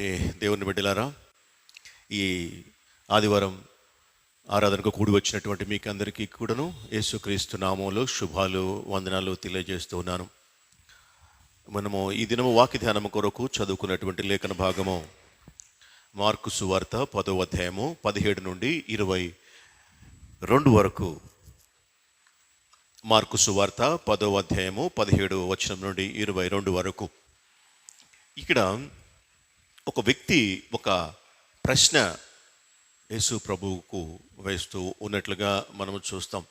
ప్రియమైనటువంటి దేవుని బిడ్డలారా, ఈ ఆదివారం ఆరాధనకు కూడి వచ్చినటువంటి మీకు అందరికీ కూడాను యేసుక్రీస్తు నామంలో శుభాలు వందనాలు తెలియజేస్తూ ఉన్నాను. మనము ఈ దినము వాక్య ధ్యానం కొరకు చదువుకున్నటువంటి లేఖన భాగము మార్కు సువార్త 10వ అధ్యాయము 17 నుండి 22 వరకు. మార్కు సువార్త 10వ అధ్యాయము 17వ వచనం నుండి 22 వరకు. ఇక్కడ ఒక వ్యక్తి ఒక ప్రశ్న యేసు ప్రభువుకు వేస్తూ ఉన్నట్లుగా మనము చూస్తాం.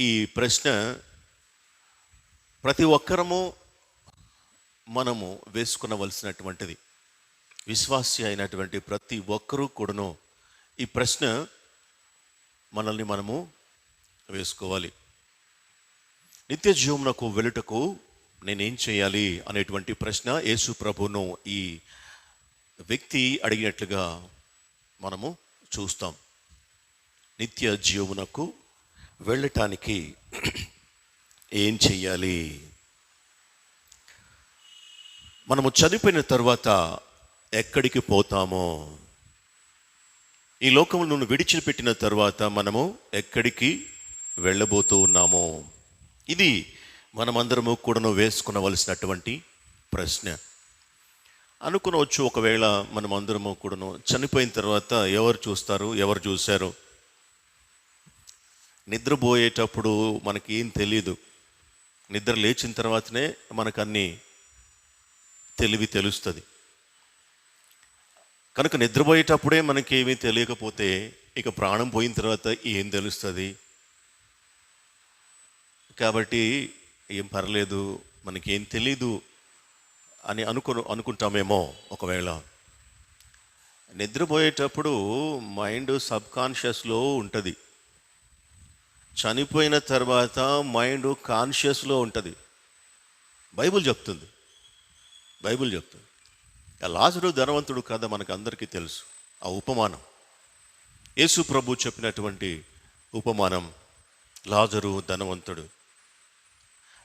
ఈ ప్రశ్న ప్రతి ఒక్కరము మనము వేసుకునవలసినటువంటిది. విశ్వాసి అయినటువంటి ప్రతి ఒక్కరూ కూడాను ఈ ప్రశ్న మనల్ని మనము వేసుకోవాలి. నిత్య జీవమునకు వెళ్ళుటకు నేనేం చేయాలి అనేటువంటి ప్రశ్న యేసు ప్రభువును ఈ వ్యక్తి అడిగినట్లుగా మనము చూస్తాం. నిత్య జీవమునకు వెళ్ళటానికి ఏం చెయ్యాలి? మనము చనిపోయిన తర్వాత ఎక్కడికి పోతామో, ఈ లోకమును విడిచిపెట్టిన తర్వాత మనము ఎక్కడికి వెళ్ళబోతూ ఉన్నామో, ఇది మనమందరము కూడాను వేసుకునవలసినటువంటి ప్రశ్న. అనుకునవచ్చు, ఒకవేళ మనమందరము కూడాను చనిపోయిన తర్వాత ఎవరు చూస్తారు, ఎవరు చూశారు? నిద్రపోయేటప్పుడు మనకి ఏం తెలియదు. నిద్ర లేచిన తర్వాతనే మనకు అన్ని తెలివి తెలుస్తుంది. కనుక నిద్రపోయేటప్పుడే మనకి ఏమీ తెలియకపోతే ఇక ప్రాణం పోయిన తర్వాత ఏం తెలుస్తుంది? కాబట్టి ఏం పర్లేదు, మనకేం తెలీదు అని అనుకుంటామేమో. ఒకవేళ నిద్రపోయేటప్పుడు మైండ్ సబ్కాన్షియస్లో ఉంటుంది, చనిపోయిన తర్వాత మైండ్ కాన్షియస్లో ఉంటుంది. బైబిల్ చెప్తుంది. లాజరు ధనవంతుడు కథ మనకు అందరికీ తెలుసు. ఆ ఉపమానం యేసు ప్రభు చెప్పినటువంటి ఉపమానం. లాజరు ధనవంతుడు.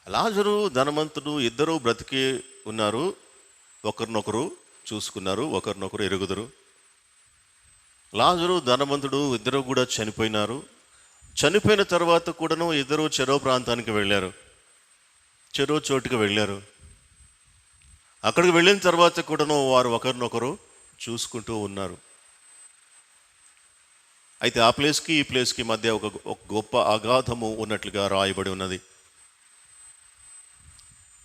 లాజరు ధనవంతుడు ఇద్దరూ బ్రతికి ఉన్నారు. ఒకరినొకరు చూసుకున్నారు, ఒకరినొకరు ఎరుగుదురు. లాజరు ధనవంతుడు ఇద్దరు కూడా చనిపోయినారు. చనిపోయిన తర్వాత కూడాను ఇద్దరు చెరో ప్రాంతానికి వెళ్ళారు, చెరో చోటుకి వెళ్ళారు. అక్కడికి వెళ్ళిన తర్వాత కూడాను వారు ఒకరినొకరు చూసుకుంటూ ఉన్నారు. అయితే ఆ ప్లేస్కి ఈ ప్లేస్కి మధ్య ఒక గొప్ప అగాధము ఉన్నట్లుగా రాయబడి ఉన్నది.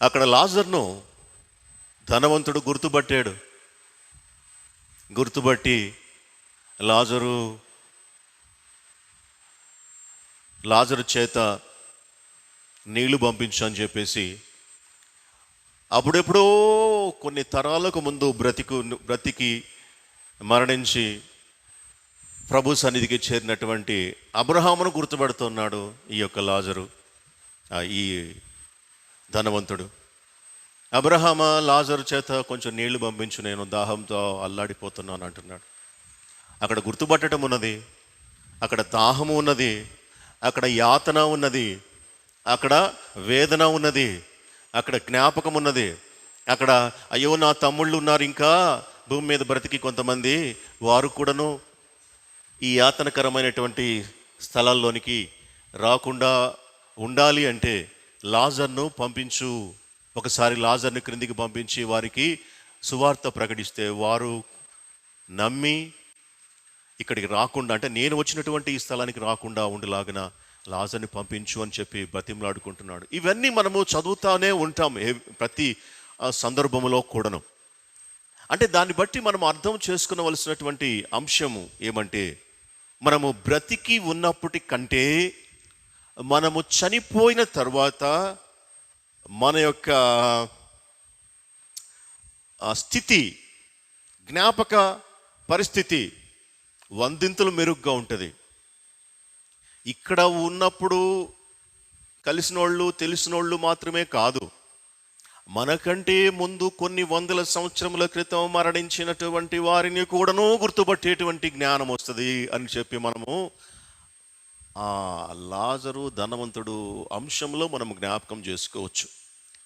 అక్కడ లాజర్ను ధనవంతుడు గుర్తుబట్టి లాజరు చేత నీళ్లు పంపించు అని చెప్పేసి అప్పుడెప్పుడో కొన్ని తరాలకు ముందు బ్రతికి మరణించి ప్రభు సన్నిధికి చేరినటువంటి అబ్రహామును గుర్తుపడుతున్నాడు ఈ యొక్క లాజరు, ఈ ధనవంతుడు. అబ్రహామ, లాజరు చేత కొంచెం నీళ్లు పంపించు, నేను దాహంతో అల్లాడిపోతున్నాను అంటున్నాడు. అక్కడ గుర్తుపట్టడం ఉన్నది, అక్కడ దాహము ఉన్నది, అక్కడ యాతన ఉన్నది, అక్కడ వేదన ఉన్నది, అక్కడ జ్ఞాపకం ఉన్నది. అక్కడ అయ్యో నా తమ్ముళ్ళు ఉన్నారు ఇంకా భూమి మీద బ్రతికి కొంతమంది, వారు కూడాను ఈ యాతనకరమైనటువంటి స్థలాల్లోనికి రాకుండా ఉండాలి అంటే లాజర్ను పంపించు. ఒకసారి లాజర్ను క్రిందికి పంపించి వారికి సువార్త ప్రకటిస్తే వారు నమ్మి ఇక్కడికి రాకుండా, అంటే నేను వచ్చినటువంటి ఈ స్థలానికి రాకుండా ఉండేలాగిన లాజర్ని పంపించు అని చెప్పి బతిమలాడుకుంటున్నాడు. ఇవన్నీ మనము చదువుతానే ఉంటాం ప్రతి సందర్భంలో కూడాను. అంటే దాన్ని బట్టి మనం అర్థం చేసుకునవలసినటువంటి అంశము ఏమంటే, మనము బ్రతికి ఉన్నప్పటి కంటే మనము చనిపోయిన తర్వాత మన యొక్క స్థితి, జ్ఞాపక పరిస్థితి వందింతలు మెరుగ్గా ఉంటుంది. ఇక్కడ ఉన్నప్పుడు కలిసినోళ్ళు తెలిసినోళ్ళు మాత్రమే కాదు, మనకంటే ముందు కొన్ని వందల సంవత్సరముల క్రితం మరణించినటువంటి వారిని కూడాను గుర్తుపట్టేటువంటి జ్ఞానం వస్తుంది అని చెప్పి మనము ఆ లాజరు ధనవంతుడు అంశంలో మనం జ్ఞాపకం చేసుకోవచ్చు.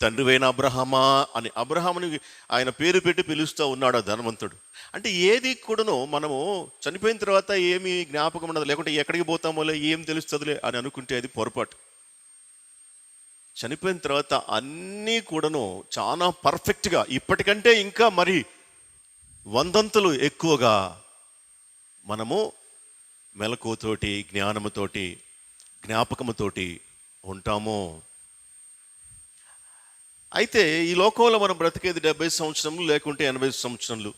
తండ్రివైన అబ్రహామా అని అబ్రహాముని ఆయన పేరు పెట్టి పిలుస్తూ ఉన్నాడు ఆ ధనవంతుడు. అంటే ఏది కూడాను మనము చనిపోయిన తర్వాత ఏమి జ్ఞాపకం ఉండదు, లేకుంటే ఎక్కడికి పోతామోలే ఏం తెలుస్తుందిలే అని అనుకుంటే అది పొరపాటు. చనిపోయిన తర్వాత అన్నీ కూడాను చాలా పర్ఫెక్ట్గా, ఇప్పటికంటే ఇంకా మరి 100 ఎక్కువగా మనము మెలకువతోటి, జ్ఞానముతోటి, జ్ఞాపకముతోటి ఉంటాము. అయితే ఈ లోకంలో మనం బ్రతికేది 70 సంవత్సరములు లేకుంటే 80 సంవత్సరాలు.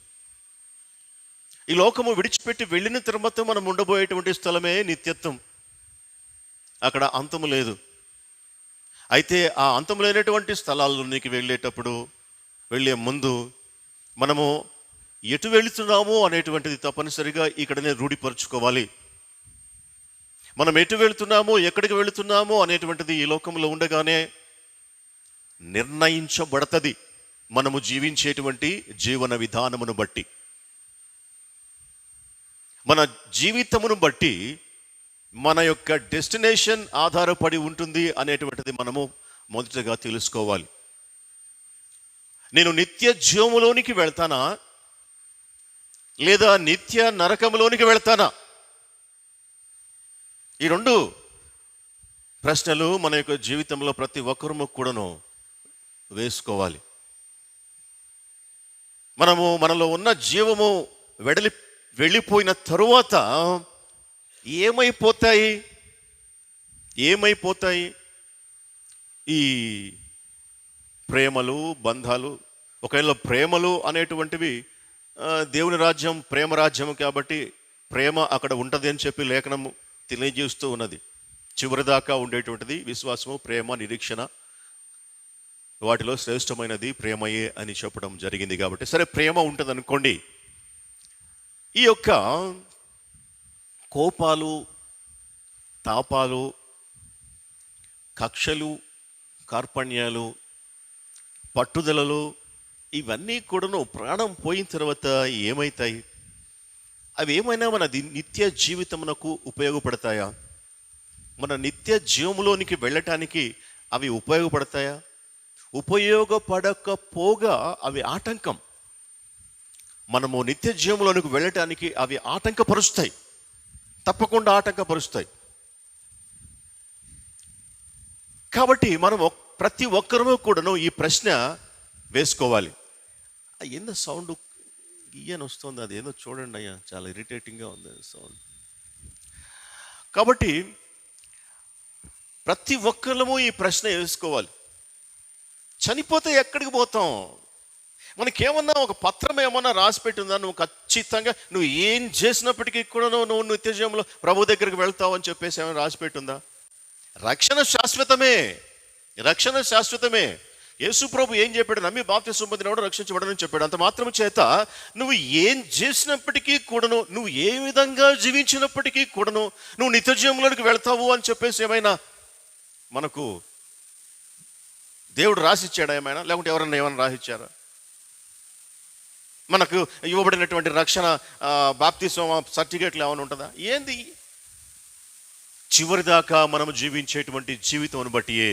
ఈ లోకము విడిచిపెట్టి వెళ్ళిన తర్వాత మనం ఉండబోయేటువంటి స్థలమే నిత్యత్వం. అక్కడ అంతము లేదు. అయితే ఆ అంతము లేనటువంటి స్థలాల్లోనికి వెళ్ళే ముందు మనము ఎటు వెళుతున్నాము అనేటువంటిది తప్పనిసరిగా ఇక్కడనే రూఢిపరుచుకోవాలి. మనం ఎటు వెళుతున్నాము, ఎక్కడికి వెళుతున్నాము అనేటువంటిది ఈ లోకంలో ఉండగానే నిర్ణయించబడతది మనము జీవించేటువంటి జీవన విధానమును బట్టి. మన జీవితమును బట్టి మన యొక్క డెస్టినేషన్ ఆధారపడి ఉంటుంది అనేటువంటిది మనము మొదటగా తెలుసుకోవాలి. నేను నిత్య జీవములోనికి వెళ్తానా లేదా నిత్య నరకములోనికి వెళ్తానా? ఈ 2 ప్రశ్నలు మన యొక్క జీవితంలో ప్రతి ఒక్కరూ కూడాను వేసుకోవాలి. మనలో ఉన్న జీవము వెళ్ళిపోయిన తరువాత ఏమైపోతాయి ఈ ప్రేమలు, బంధాలు? ఒకవేళ ప్రేమలు అనేటువంటివి దేవుని రాజ్యం ప్రేమ రాజ్యం కాబట్టి ప్రేమ అక్కడ ఉంటుంది అని చెప్పి లేఖనము తెలియజేస్తూ ఉన్నది. చివరిదాకా ఉండేటువంటిది విశ్వాసము, ప్రేమ, నిరీక్షణ. వాటిలో శ్రేష్టమైనది ప్రేమయే అని చెప్పడం జరిగింది. కాబట్టి సరే, ప్రేమ ఉంటుంది అనుకోండి. ఈ యొక్క కోపాలు, తాపాలు, కక్షలు, కార్పణ్యాలు, పట్టుదలలు ఇవన్నీ కూడాను ప్రాణం పోయిన తర్వాత ఏమవుతాయి? అవి ఏమైనా మన నిత్య జీవితమునకు ఉపయోగపడతాయా? మన నిత్య జీవములోనికి వెళ్ళటానికి అవి ఉపయోగపడతాయా? ఉపయోగపడకపోగా అవి ఆటంకం. మనము నిత్య జీవంలోనికి వెళ్ళటానికి అవి ఆటంకపరుస్తాయి, తప్పకుండా ఆటంకపరుస్తాయి. కాబట్టి మనం ప్రతి ఒక్కరూ కూడాను ఈ ప్రశ్న వేసుకోవాలి. ఏందో సౌండ్ ఇయ్యని వస్తుంది, అది ఏదో చూడండి అయ్యా, చాలా ఇరిటేటింగ్గా ఉంది సౌండ్. కాబట్టి ప్రతి ఒక్కరము ఈ ప్రశ్న వేసుకోవాలి. చనిపోతే ఎక్కడికి పోతాం? మనకేమన్నా ఒక పత్రం ఏమన్నా రాసి పెట్టిందా? నువ్వు ఖచ్చితంగా నువ్వు ఏం చేసినప్పటికీ కూడా నువ్వు నిత్యజీవంలో ప్రభు దగ్గరికి వెళ్తావు అని చెప్పేసి ఏమైనా రాసి పెట్టిందా? రక్షణ శాశ్వతమే. యేసు ప్రభు ఏం చెప్పాడు? నమ్మి బాప్తిస్మం పొందినవాడు రక్షించబడని చెప్పాడు. అంత మాత్రం చేత నువ్వు ఏం చేసినప్పటికీ కూడాను, నువ్వు ఏ విధంగా జీవించినప్పటికీ కూడాను నువ్వు నిత్యజీవంలోనికి వెళ్తావు అని చెప్పేసి ఏమైనా మనకు దేవుడు రాసిచ్చాడా? ఏమైనా లేకుంటే ఎవరన్నా ఏమైనా రాసిచ్చారా? మనకు ఇవ్వబడినటువంటి రక్షణ బాప్తిస్మం సర్టిఫికేట్లు ఏమైనా ఉంటుందా? ఏంది? చివరిదాకా మనం జీవించేటువంటి జీవితం బట్టియే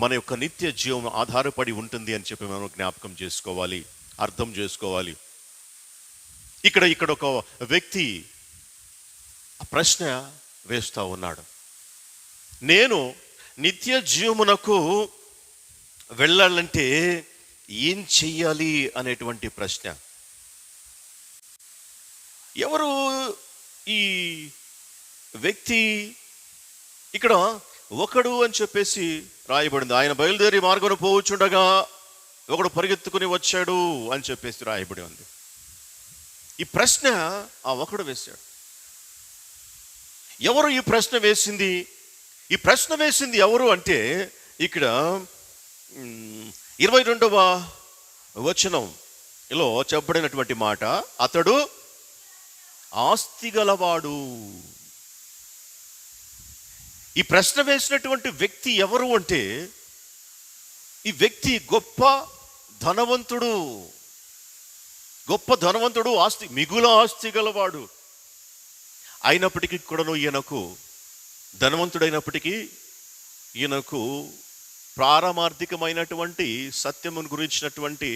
మన యొక్క నిత్య జీవం ఆధారపడి ఉంటుంది అని చెప్పి మనం జ్ఞాపకం చేసుకోవాలి, అర్థం చేసుకోవాలి. ఇక్కడ ఒక వ్యక్తి ఆ ప్రశ్న వేస్తూ ఉన్నాడు. నేను నిత్య జీవమునకు వెళ్ళాలంటే ఏం చెయ్యాలి అనేటువంటి ప్రశ్న. ఎవరు ఈ వ్యక్తి? ఇక్కడ ఒకడు అని చెప్పేసి రాయబడింది. ఆయన బయలుదేరి మార్గం పోవచ్చుండగా ఒకడు పరిగెత్తుకుని వచ్చాడు అని చెప్పేసి రాయబడి ఉంది. ఈ ప్రశ్న ఆ ఒకడు వేశాడు. ఎవరు ఈ ప్రశ్న వేసింది? ఈ ప్రశ్న వేసింది ఎవరు అంటే ఇక్కడ 22వ వచనంలో చెప్పబడినటువంటి మాట, అతడు ఆస్తి గలవాడు. ఈ ప్రశ్న వేసినటువంటి వ్యక్తి ఎవరు అంటే ఈ వ్యక్తి గొప్ప ధనవంతుడు, మిగుల ఆస్తి గలవాడు. అయినప్పటికీ కూడాను ఈయనకు ధనవంతుడైనప్పటికీ ఈయనకు పారమార్థికమైనటువంటి సత్యమును గురించినటువంటి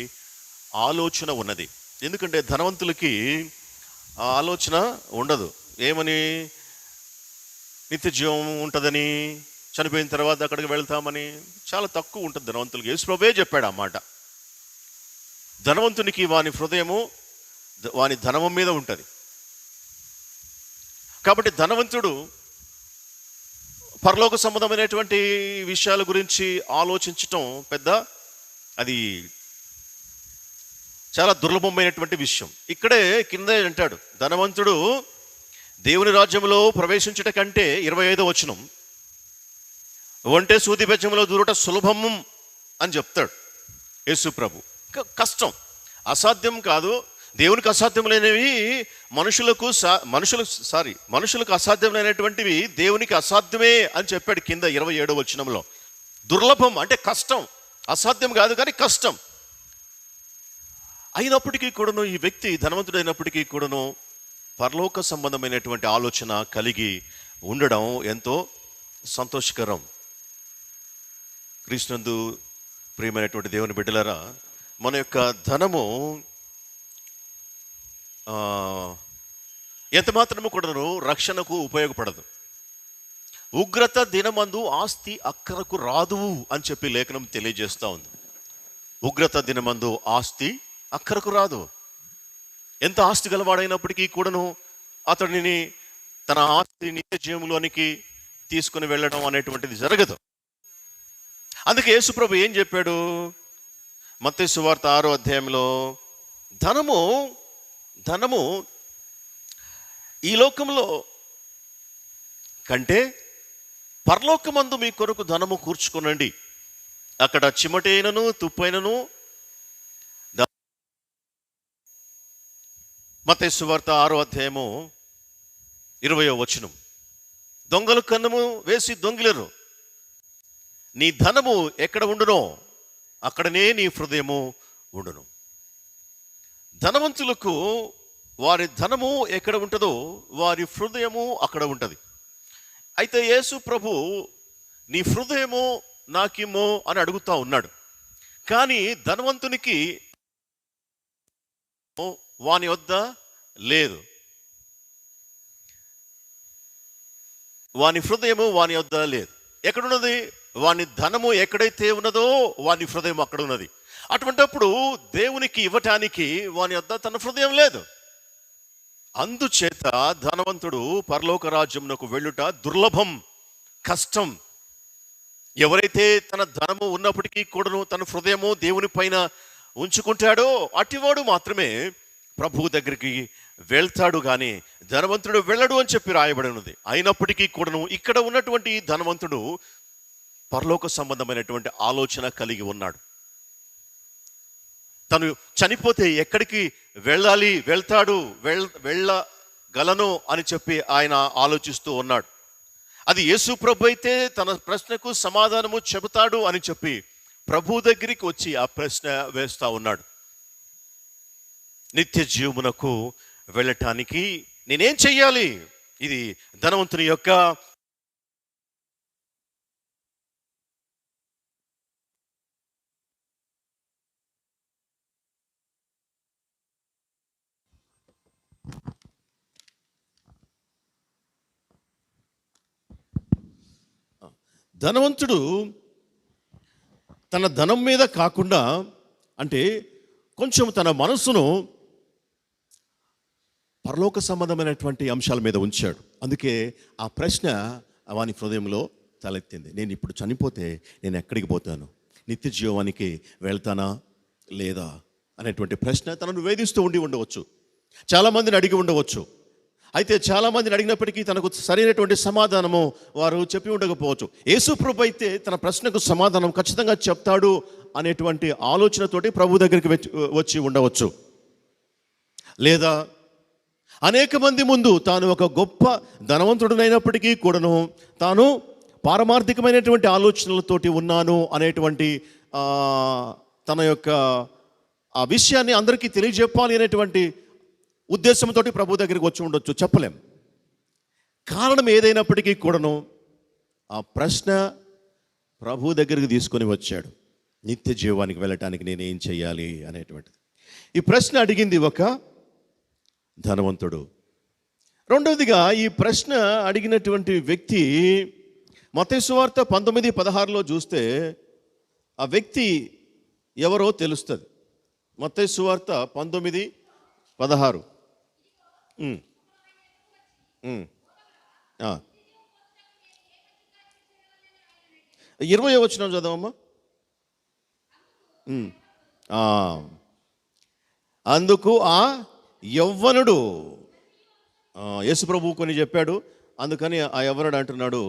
ఆలోచన ఉన్నది. ఎందుకంటే ధనవంతులకి ఆ ఆలోచన ఉండదు. ఏమని? నిత్య జీవం ఉంటుందని, చనిపోయిన తర్వాత అక్కడికి వెళ్తామని. చాలా తక్కువ ఉంటుంది ధనవంతులకి. యేసుప్రభువే చెప్పాడు ఆ మాట. ధనవంతునికి వాని హృదయము వాని ధనము మీద ఉంటుంది. కాబట్టి ధనవంతుడు పరలోక సంబంధమైనటువంటి విషయాల గురించి ఆలోచించటం అది చాలా దుర్లభమైనటువంటి విషయం. ఇక్కడే కింద అంటాడు, ధనవంతుడు దేవుని రాజ్యంలో ప్రవేశించుట కంటే 25వ వచనం, ఒంటె సూది బెజ్జములో దూరుట సులభము అని చెప్తాడు యేసు ప్రభు. కష్టం, అసాధ్యం కాదు. దేవునికి అసాధ్యం లేనివి మనుషులకు అసాధ్యం లేనటువంటివి దేవునికి అసాధ్యమే అని చెప్పాడు కింద 27వ వచనంలో. దుర్లభం అంటే కష్టం, అసాధ్యం కాదు కానీ కష్టం. అయినప్పటికీ కూడాను ఈ వ్యక్తి ధనవంతుడైనప్పటికీ కూడాను పరలోక సంబంధమైనటువంటి ఆలోచన కలిగి ఉండడం ఎంతో సంతోషకరం. క్రీస్తునందు ప్రియమైనటువంటి దేవుని బిడ్డలారా, మన యొక్క ధనము ఎంత మాత్రము కూడాను రక్షణకు ఉపయోగపడదు. ఉగ్రత దినమందు ఆస్తి అక్కరకు రాదు అని చెప్పి లేఖనం తెలియజేస్తూ ఉంది. ఉగ్రత దినమందు ఆస్తి అక్కరకు రాదు. ఎంత ఆస్తి గలవాడైనప్పటికీ కూడాను అతడిని తన ఆస్తి నిత్య జీవంలోనికి తీసుకుని వెళ్ళడం అనేటువంటిది జరగదు. అందుకే యేసుప్రభు ఏం చెప్పాడు? మత్తయి సువార్త 6వ అధ్యాయంలో, ధనము ఈ లోకంలో కంటే పరలోకమందు మీ కొరకు ధనము కూర్చుకొనండి, అక్కడ చిమటైనను తుప్పైనను. మత్తయి సువార్త 6వ అధ్యాయము 20వ వచనం, దొంగలు కన్నము వేసి దొంగిలరు, నీ ధనము ఎక్కడ ఉండునో అక్కడనే నీ హృదయము ఉండును. ధనవంతులకు వారి ధనము ఎక్కడ ఉంటుందో వారి హృదయము అక్కడ ఉంటుంది. అయితే యేసు ప్రభు నీ హృదయము నాకిమ్మో అని అడుగుతా ఉన్నాడు. కానీ ధనవంతునికి వాని వద్ద లేదు. వాని హృదయము వాని వద్ద లేదు. ఎక్కడున్నది? వాని ధనము ఎక్కడైతే ఉన్నదో వాని హృదయం అక్కడ ఉన్నది. అటువంటిప్పుడు దేవునికి ఇవ్వటానికి వాని వద్ద తన హృదయం లేదు. అందుచేత ధనవంతుడు పరలోక రాజ్యమునకు వెళ్ళుట దుర్లభం, కష్టం. ఎవరైతే తన ధనము ఉన్నప్పటికీ కూడాను తన హృదయము దేవుని పైన ఉంచుకుంటాడో అటివాడు మాత్రమే ప్రభువు దగ్గరికి వెళ్తాడు, కానీ ధనవంతుడు వెళ్ళడు అని చెప్పి రాయబడి ఉన్నది. అయినప్పటికీ కూడాను ఇక్కడ ఉన్నటువంటి ధనవంతుడు పరలోక సంబంధమైనటువంటి ఆలోచన కలిగి ఉన్నాడు. తను చనిపోతే ఎక్కడికి వెళ్ళగలను అని చెప్పి ఆయన ఆలోచిస్తూ ఉన్నాడు. అది యేసు ప్రభు అయితే తన ప్రశ్నకు సమాధానము చెబుతాడు అని చెప్పి ప్రభు దగ్గరికి వచ్చి ఆ ప్రశ్న వేస్తా ఉన్నాడు. నిత్య జీవమునకు వెళ్ళటానికి నేనేం చెయ్యాలి? ఇది ధనవంతుని యొక్క ధనవంతుడు తన ధనం మీద కాకుండా అంటే కొంచెం తన మనసును పరలోక సంబంధమైనటువంటి అంశాల మీద ఉంచాడు. అందుకే ఆ ప్రశ్న వాని హృదయంలో తలెత్తింది. నేను ఇప్పుడు చనిపోతే నేను ఎక్కడికి పోతాను? నిత్య జీవానికి వెళ్తానా లేదా అనేటువంటి ప్రశ్న తనను వేధిస్తూ ఉండవచ్చు. చాలామందిని అడిగి ఉండవచ్చు. అయితే చాలామందిని అడిగినప్పటికీ తనకు సరైనటువంటి సమాధానము వారు చెప్పి ఉండకపోవచ్చు. యేసు ప్రభు అయితే తన ప్రశ్నకు సమాధానం ఖచ్చితంగా చెప్తాడు అనేటువంటి ఆలోచనతోటి ప్రభు దగ్గరికి వచ్చి ఉండవచ్చు. లేదా అనేక మంది ముందు తాను ఒక గొప్ప ధనవంతుడునైనప్పటికీ కూడాను తాను పారమార్థికమైనటువంటి ఆలోచనలతోటి ఉన్నాను అనేటువంటి తన యొక్క ఆ విషయాన్ని అందరికీ తెలియజెప్పాలి అనేటువంటి ఉద్దేశంతో ప్రభు దగ్గరికి వచ్చి ఉండొచ్చు, చెప్పలేం. కారణం ఏదైనప్పటికీ కూడాను ఆ ప్రశ్న ప్రభు దగ్గరికి తీసుకొని వచ్చాడు. నిత్య జీవానికి వెళ్ళటానికి నేనేం చేయాలి అనేటువంటిది. ఈ ప్రశ్న అడిగింది ఒక ధనవంతుడు. రెండవదిగా ఈ ప్రశ్న అడిగినటువంటి వ్యక్తి మత్తయి సువార్త 19:16 చూస్తే ఆ వ్యక్తి ఎవరో తెలుస్తుంది. మత్తయి సువార్త 19:16. 20వ వచనం చదవమ్మా. అందుకు ఆ యవ్వనుడు, యేసు ప్రభువు కొన్ని చెప్పాడు, అందుకని ఆ యవ్వనుడు అంటున్నాడు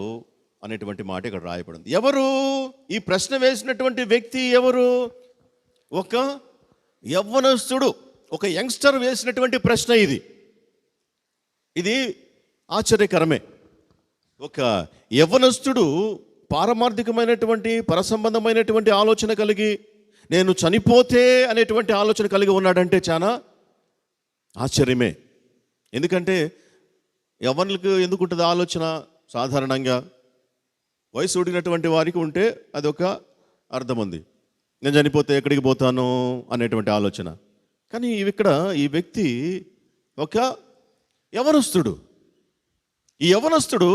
అనేటువంటి మాట ఇక్కడ రాయబడింది. ఎవరు ఈ ప్రశ్న వేసినటువంటి వ్యక్తి? ఎవరు? ఒక యవ్వనస్తుడు, ఒక యంగ్స్టర్ వేసినటువంటి ప్రశ్న ఇది. ఇది ఆశ్చర్యకరమే. ఒక యవ్వనస్తుడు పారమార్థికమైనటువంటి పరసంబంధమైనటువంటి ఆలోచన కలిగి, నేను చనిపోతే అనేటువంటి ఆలోచన కలిగి ఉన్నాడంటే చాలా ఆశ్చర్యమే. ఎందుకంటే యవ్వనులకు ఎందుకు ఉంటుంది ఆలోచన? సాధారణంగా వయసు ఉడిగినటువంటి వారికి ఉంటే అదొక అర్థం ఉంది, నేను చనిపోతే ఎక్కడికి పోతాను అనేటువంటి ఆలోచన. కానీ ఇక్కడ ఈ వ్యక్తి ఒక యవ్వనస్తుడు. ఈ యవ్వనస్తుడు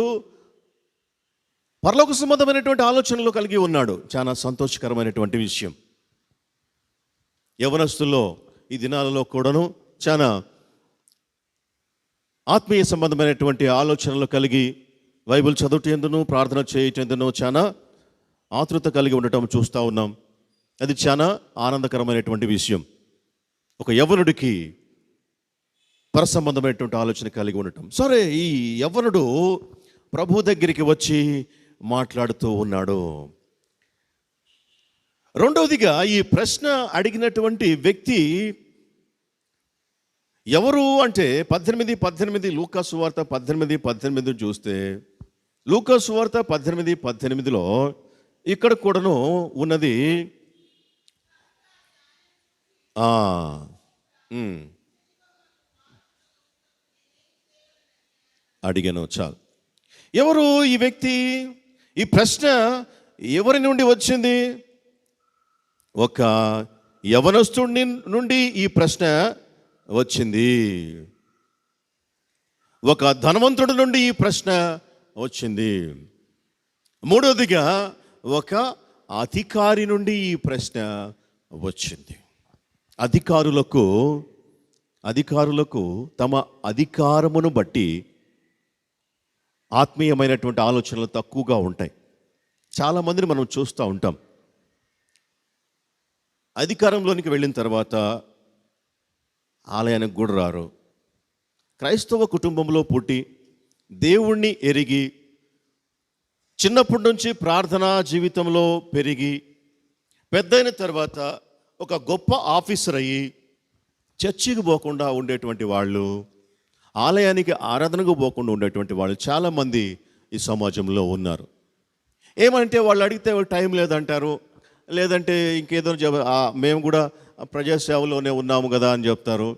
పరలోక సంబంధమైనటువంటి ఆలోచనలు కలిగి ఉన్నాడు. చాలా సంతోషకరమైనటువంటి విషయం. యవ్వనస్తుల్లో ఈ దినాలలో కూడాను చాలా ఆత్మీయ సంబంధమైనటువంటి ఆలోచనలు కలిగి బైబిల్ చదువుటేందును ప్రార్థన చేయటందును చాలా ఆతృత కలిగి ఉండటం చూస్తూ ఉన్నాం. అది చాలా ఆనందకరమైనటువంటి విషయం. ఒక యవ్వనుడికి పరసంబంధమైనటువంటి ఆలోచన కలిగి ఉండటం. సరే, ఈ యవ్వనుడు ప్రభు దగ్గరికి వచ్చి మాట్లాడుతూ ఉన్నాడు. రెండవదిగా ఈ ప్రశ్న అడిగినటువంటి వ్యక్తి ఎవరు అంటే 18:18 లూకా సువార్త 18:18 చూస్తే, లూకా సువార్త 18:18లో ఇక్కడ కూడాను ఉన్నది. అడిగాను చాలు. ఎవరు ఈ వ్యక్తి? ఈ ప్రశ్న ఎవరి నుండి వచ్చింది? ఒక యవనస్తుడి నుండి ఈ ప్రశ్న వచ్చింది. ఒక ధనవంతుడి నుండి ఈ ప్రశ్న వచ్చింది. మూడవదిగా ఒక అధికారి నుండి ఈ ప్రశ్న వచ్చింది. అధికారులకు తమ అధికారమును బట్టి ఆత్మీయమైనటువంటి ఆలోచనలు తక్కువగా ఉంటాయి. చాలామందిని మనం చూస్తూ ఉంటాం. అధికారంలోనికి వెళ్ళిన తర్వాత ఆలయానికి కూడా రారు. క్రైస్తవ కుటుంబంలో పుట్టి దేవుణ్ణి ఎరిగి చిన్నప్పటి నుంచి ప్రార్థనా జీవితంలో పెరిగి పెద్దయిన తర్వాత ఒక గొప్ప ఆఫీసర్ అయ్యి చర్చికి పోకుండా ఉండేటువంటి వాళ్ళు, ఆలయానికి ఆరాధనకు పోకుండా ఉండేటువంటి వాళ్ళు చాలామంది ఈ సమాజంలో ఉన్నారు. ఏమంటే వాళ్ళు అడిగితే టైం లేదంటారు, లేదంటే ఇంకేదో మేము కూడా ప్రజాసేవలోనే ఉన్నాము కదా అని చెప్తారు.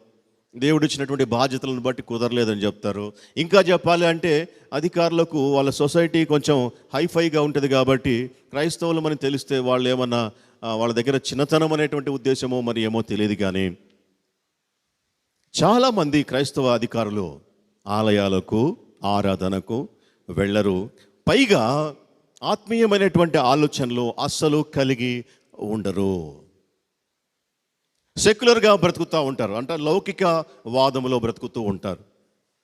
దేవుడు ఇచ్చినటువంటి బాధ్యతలను బట్టి కుదరలేదని చెప్తారు. ఇంకా చెప్పాలి అంటే అధికారులకు వాళ్ళ సొసైటీ కొంచెం హైఫైగా ఉంటుంది కాబట్టి క్రైస్తవులు మనకి తెలిస్తే వాళ్ళు ఏమన్నా వాళ్ళ దగ్గర చిన్నతనం అనేటువంటి ఉద్దేశమో మరి ఏమో తెలియదు. కానీ చాలామంది క్రైస్తవ అధికారులు ఆలయాలకు ఆరాధనకు వెళ్ళరు. పైగా ఆత్మీయమైనటువంటి ఆలోచనలు అస్సలు కలిగి ఉండరు. సెక్యులర్గా బ్రతుకుతూ ఉంటారు, అంటే లౌకిక వాదములో బ్రతుకుతూ ఉంటారు.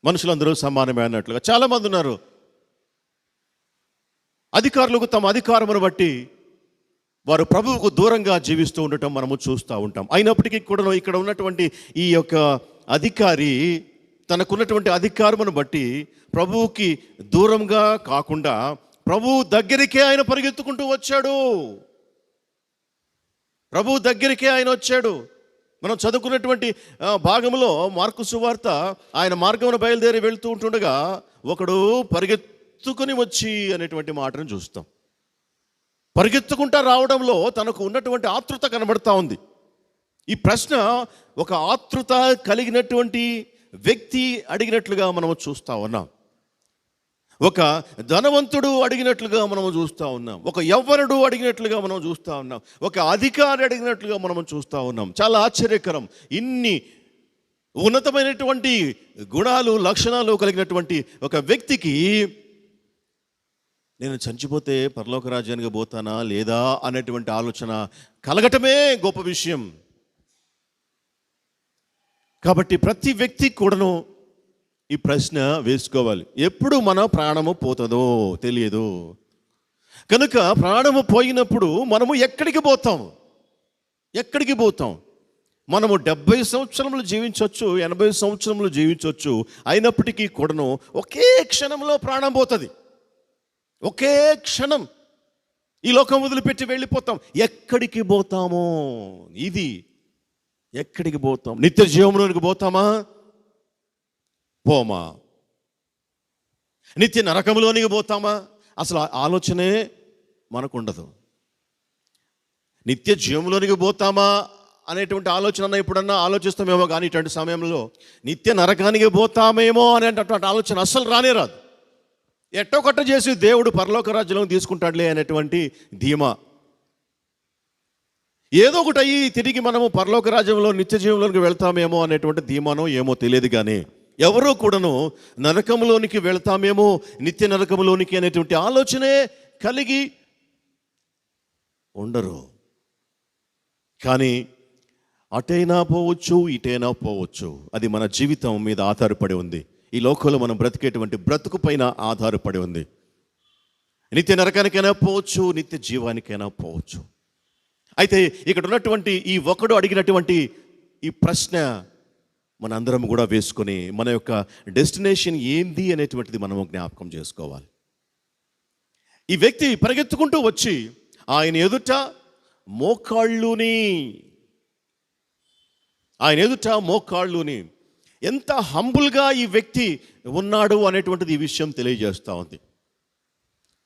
మనుషులందరూ సమానమే అన్నట్లుగా చాలామంది ఉన్నారు. అధికారులకు తమ అధికారమును బట్టి వారు ప్రభువుకు దూరంగా జీవిస్తూ ఉండటం మనము చూస్తూ ఉంటాం. అయినప్పటికీ కూడా ఇక్కడ ఉన్నటువంటి ఈ యొక్క అధికారి తనకున్నటువంటి అధికారమును బట్టి ప్రభువుకి దూరంగా కాకుండా ప్రభువు దగ్గరికే ఆయన పరిగెత్తుకుంటూ వచ్చాడు. ప్రభువు దగ్గరికే ఆయన వచ్చాడు. మనం చదువుకున్నటువంటి భాగంలో మార్కు సువార్త ఆయన మార్గమును బయలుదేరి వెళ్తూ ఉంటుండగా ఒకడు పరిగెత్తుకుని వచ్చి అనేటువంటి మాటను చూస్తాం. పరిగెత్తుకుంటా రావడంలో తనకు ఉన్నటువంటి ఆతృత కనబడతా ఉంది. ఈ ప్రశ్న ఒక ఆతృత కలిగినటువంటి వ్యక్తి అడిగినట్లుగా మనము చూస్తూ ఉన్నాం. ఒక ధనవంతుడు అడిగినట్లుగా మనము చూస్తూ ఉన్నాం, ఒక యవ్వనుడు అడిగినట్లుగా మనం చూస్తూ ఉన్నాం, ఒక అధికారి అడిగినట్లుగా మనం చూస్తూ ఉన్నాం. చాలా ఆశ్చర్యకరం. ఇన్ని ఉన్నతమైనటువంటి గుణాలు, లక్షణాలు కలిగినటువంటి ఒక వ్యక్తికి నేను చనిపోతే పరలోక రాజ్యానికి పోతానా లేదా అనేటువంటి ఆలోచన కలగటమే గొప్ప విషయం. కాబట్టి ప్రతి వ్యక్తి కూడాను ఈ ప్రశ్న వేసుకోవాలి, ఎప్పుడు మన ప్రాణము పోతుందో తెలియదు. కనుక ప్రాణము పోయినప్పుడు మనము ఎక్కడికి పోతాం? మనము 70 సంవత్సరములు జీవించవచ్చు, 80 సంవత్సరములు జీవించవచ్చు. అయినప్పటికీ కూడాను ఒకే క్షణంలో ప్రాణం పోతుంది. ఒకే క్షణం ఈ లోకం వదిలిపెట్టి వెళ్ళిపోతాం. ఎక్కడికి పోతామో ఇది, ఎక్కడికి పోతాం? నిత్య జీవంలోనికి పోతామా? పోమా? నిత్య నరకంలోనికి పోతామా? అసలు ఆలోచనే మనకు ఉండదు. నిత్య జీవంలోనికి పోతామా అనేటువంటి ఆలోచన ఎప్పుడన్నా ఆలోచిస్తామేమో, కానీ ఇటువంటి సమయంలో నిత్య నరకానికి పోతామేమో అనేటటువంటి ఆలోచన అస్సలు రానే రాదు. ఎట్టో కట్ట చేసి దేవుడు పరలోక రాజ్యంలో తీసుకుంటాడులే అనేటువంటి ధీమా. ఏదో ఒకటి అయ్యి తిరిగి మనము పరలోక రాజ్యంలో నిత్య జీవంలోనికి వెళ్తామేమో అనేటువంటి ధీమానో ఏమో తెలియదు, కానీ ఎవరో కూడాను నరకంలోనికి వెళ్తామేమో, నిత్య నరకంలోనికి అనేటువంటి ఆలోచనే కలిగి ఉండరు. కానీ అటైనా పోవచ్చు, ఇటైనా పోవచ్చు. అది మన జీవితం మీద ఆధారపడి ఉంది. ఈ లోకంలో మనం బ్రతికేటువంటి బ్రతుకు పైన ఆధారపడి ఉంది. నిత్య నరకానికైనా పోవచ్చు, నిత్య జీవానికైనా పోవచ్చు. అయితే ఇక్కడ ఉన్నటువంటి ఈ ఒకడు అడిగినటువంటి ఈ ప్రశ్న మనందరం కూడా వేసుకొని మన యొక్క డెస్టినేషన్ ఏంది అనేటువంటిది మనము జ్ఞాపకం చేసుకోవాలి. ఈ వ్యక్తి పరిగెత్తుకుంటూ వచ్చి ఆయన ఎదుట మోకాళ్ళుని ఎంత హంబుల్గా ఈ వ్యక్తి ఉన్నాడు అనేటువంటిది ఈ విషయం తెలియజేస్తూ ఉంది.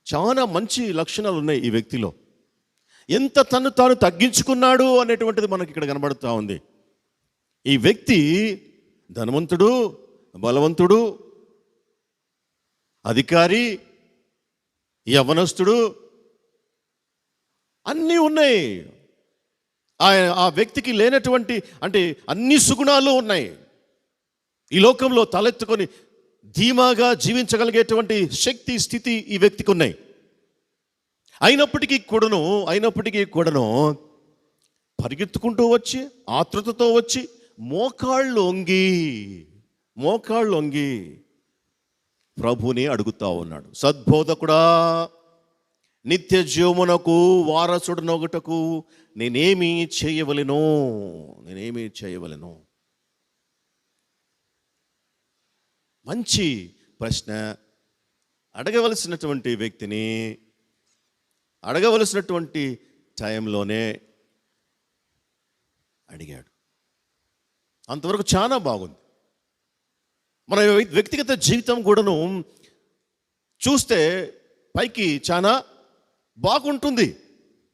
చాలా మంచి లక్షణాలు ఉన్నాయి ఈ వ్యక్తిలో. ఎంత తను తాను తగ్గించుకున్నాడు అనేటువంటిది మనకి ఇక్కడ కనబడుతూ ఉంది. ఈ వ్యక్తి ధనవంతుడు, బలవంతుడు, అధికారి, యవ్వనస్తుడు, అన్నీ ఉన్నాయి. ఆ వ్యక్తికి లేనటువంటి అంటే అన్ని సుగుణాలు ఉన్నాయి. ఈ లోకంలో తలెత్తుకొని ధీమాగా జీవించగలిగేటువంటి శక్తి, స్థితి ఈ వ్యక్తికి ఉన్నాయి. అయినప్పటికీ కూడాను పరిగెత్తుకుంటూ వచ్చి, ఆతృతతో వచ్చి మోకాళ్ళు వంగి ప్రభుని అడుగుతా ఉన్నాడు. సద్బోధకుడా, నిత్య జీవమునకు వారసుడనొకటకు నేనేమి చేయవలెను? మంచి ప్రశ్న. అడగవలసినటువంటి వ్యక్తిని అడగవలసినటువంటి టైంలోనే అడిగాడు. అంతవరకు చాలా బాగుంది. మన వ్యక్తిగత జీవితం కూడాను చూస్తే పైకి చాలా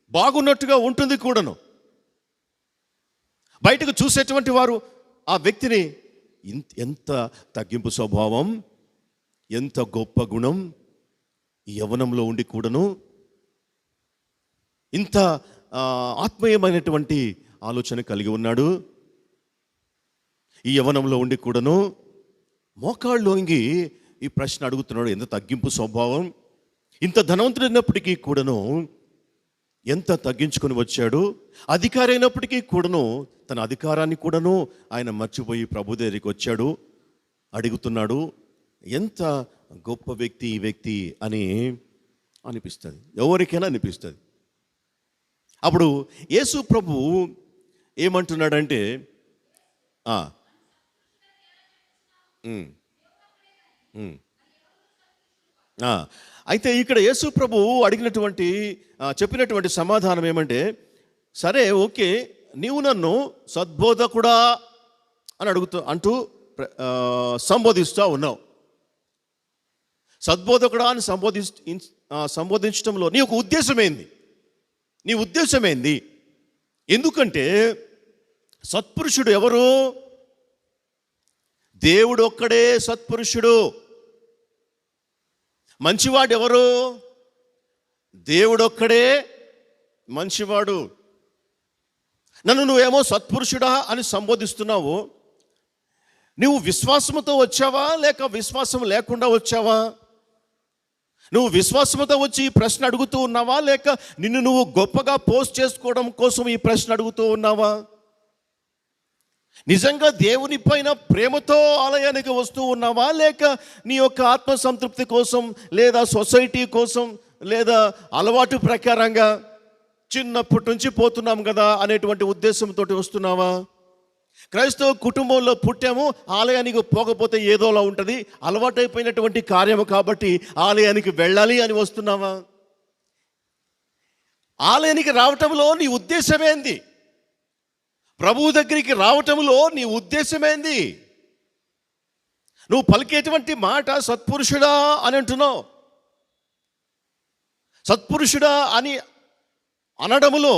బాగున్నట్టుగా ఉంటుంది కూడాను. బయటకు చూసేటువంటి వారు ఆ వ్యక్తిని ఎంత తగ్గింపు స్వభావం, ఎంత గొప్ప గుణం, ఈ యవ్వనంలో ఉండి కూడాను ఇంత ఆత్మీయమైనటువంటి ఆలోచన కలిగి ఉన్నాడు. ఈ యవ్వనంలో ఉండి కూడాను మోకాళ్ళు వంగి ఈ ప్రశ్న అడుగుతున్నాడు. ఎంత తగ్గింపు స్వభావం, ఇంత ధనవంతుడైనప్పటికీ కూడాను ఎంత తగ్గించుకొని వచ్చాడు. అధికారి అయినప్పటికీ కూడాను తన అధికారాన్ని కూడాను ఆయన మర్చిపోయి ప్రభు దగ్గరికి వచ్చాడు, అడుగుతున్నాడు. ఎంత గొప్ప వ్యక్తి ఈ వ్యక్తి అని అనిపిస్తుంది, ఎవరికైనా అనిపిస్తుంది. అప్పుడు యేసు ప్రభు ఏమంటున్నాడంటే, అయితే ఇక్కడ యేసు ప్రభు చెప్పినటువంటి సమాధానం ఏమంటే, సరే ఓకే, నీవు నన్ను సద్బోధకుడా అని అంటూ సంబోధిస్తూ ఉన్నావు. సద్బోధకుడా అని సంబోధించడంలో నీ యొక్క ఉద్దేశం ఏంది? ఎందుకంటే సత్పురుషుడు ఎవరు? దేవుడు ఒక్కడే సత్పురుషుడు. మంచివాడు ఎవరు? దేవుడొక్కడే మంచివాడు. నన్ను నువ్వేమో సత్పురుషుడా అని సంబోధిస్తున్నావు. నువ్వు విశ్వాసముతో వచ్చావా లేక విశ్వాసం లేకుండా వచ్చావా? నువ్వు విశ్వాసముతో వచ్చి ఈ ప్రశ్న అడుగుతూ ఉన్నావా లేక నిన్ను నువ్వు గొప్పగా పోస్ట్ చేసుకోవడం కోసం ఈ ప్రశ్న అడుగుతూ ఉన్నావా? నిజంగా దేవుని పైన ప్రేమతో ఆలయానికి వస్తూ ఉన్నావా లేక నీ యొక్క ఆత్మ సంతృప్తి కోసం లేదా సొసైటీ కోసం లేదా అలవాటు ప్రకారంగా చిన్నప్పటి నుంచి పోతున్నాం కదా అనేటువంటి ఉద్దేశంతో వస్తున్నావా? క్రైస్తవ కుటుంబంలో పుట్టాము, ఆలయానికి పోకపోతే ఏదోలా ఉంటుంది, అలవాటైపోయినటువంటి కార్యము కాబట్టి ఆలయానికి వెళ్ళాలి అని వస్తున్నావా? ఆలయానికి రావటంలో నీ ఉద్దేశమేంది? ప్రభువు దగ్గరికి రావటంలో నీ ఉద్దేశమేంది? నువ్వు పలికేటువంటి మాట సత్పురుషుడా అని అంటున్నావు. సత్పురుషుడా అని అనడములో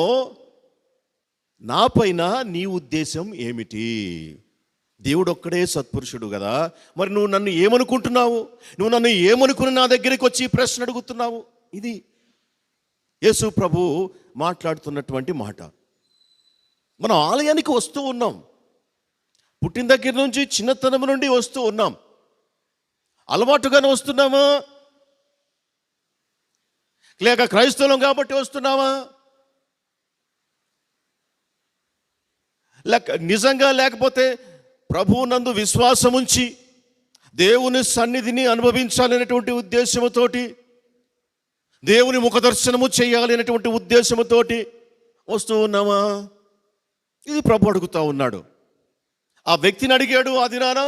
నా పైన నీ ఉద్దేశం ఏమిటి? దేవుడు ఒక్కడే సత్పురుషుడు కదా, మరి నువ్వు నన్ను ఏమనుకుంటున్నావు? నువ్వు నన్ను ఏమనుకుని నా దగ్గరికి వచ్చి ప్రశ్న అడుగుతున్నావు? ఇది యేసు ప్రభు మాట్లాడుతున్నటువంటి మాట. మనం ఆలయానికి వస్తూ ఉన్నాం, పుట్టిన దగ్గర నుంచి చిన్నతనం నుండి వస్తూ ఉన్నాం. అలవాటుగానే వస్తున్నామా లేక క్రైస్తవం కాబట్టి వస్తున్నావా? నిజంగా లేకపోతే ప్రభువు నందు విశ్వాసం ఉంచి దేవుని సన్నిధిని అనుభవించాలనేటువంటి ఉద్దేశముతోటి, దేవుని ముఖదర్శనము చేయాలి అనేటువంటి ఉద్దేశముతోటి వస్తూ ఉన్నామా? ఇది ప్రభు అడుగుతూ ఉన్నాడు. ఆ వ్యక్తిని అడిగాడు ఆ దినాన,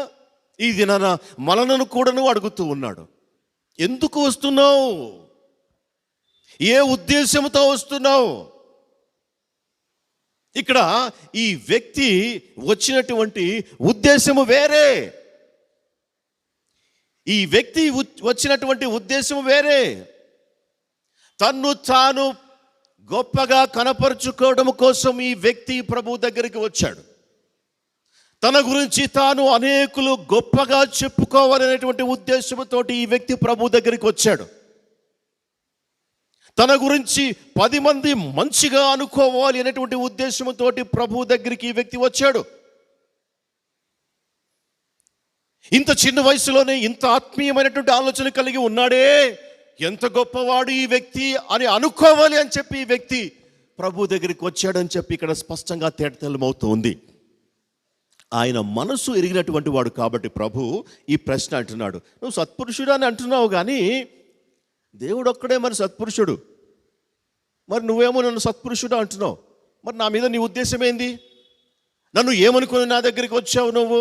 ఈ దినాన మనలను కూడాను అడుగుతూ ఉన్నాడు. ఎందుకు వస్తున్నావు? ఏ ఉద్దేశంతో వస్తున్నావు? ఇక్కడ ఈ వ్యక్తి వచ్చినటువంటి ఉద్దేశము వేరే. ఈ వ్యక్తి వచ్చినటువంటి ఉద్దేశము వేరే. తన్ను తాను గొప్పగా కనపరుచుకోవడం కోసం ఈ వ్యక్తి ప్రభు దగ్గరికి వచ్చాడు. తన గురించి తాను అనేకులు గొప్పగా చెప్పుకోవాలనేటువంటి ఉద్దేశంతో ఈ వ్యక్తి ప్రభు దగ్గరికి వచ్చాడు. తన గురించి 10 మంది మంచిగా అనుకోవాలి అనేటువంటి ఉద్దేశంతో ప్రభు దగ్గరికి ఈ వ్యక్తి వచ్చాడు. ఇంత చిన్న వయసులోనే ఇంత ఆత్మీయమైనటువంటి ఆలోచన కలిగి ఉన్నాడే, ఎంత గొప్పవాడు ఈ వ్యక్తి అని అనుకోవాలి అని చెప్పి ఈ వ్యక్తి ప్రభు దగ్గరికి వచ్చాడని చెప్పి ఇక్కడ స్పష్టంగా తేటతెల్లమవుతుంది. ఆయన మనసు ఎరిగినటువంటి వాడు కాబట్టి ప్రభు ఈ ప్రశ్న అంటున్నాడు. నువ్వు సత్పురుషుడు అని అంటున్నావు కానీ దేవుడు ఒక్కడే మరి సత్పురుషుడు. మరి నువ్వేమో నన్ను సత్పురుషుడు అంటున్నావు. మరి నా మీద నీ ఉద్దేశం ఏంది? నన్ను ఏమనుకుని నా దగ్గరికి వచ్చావు? నువ్వు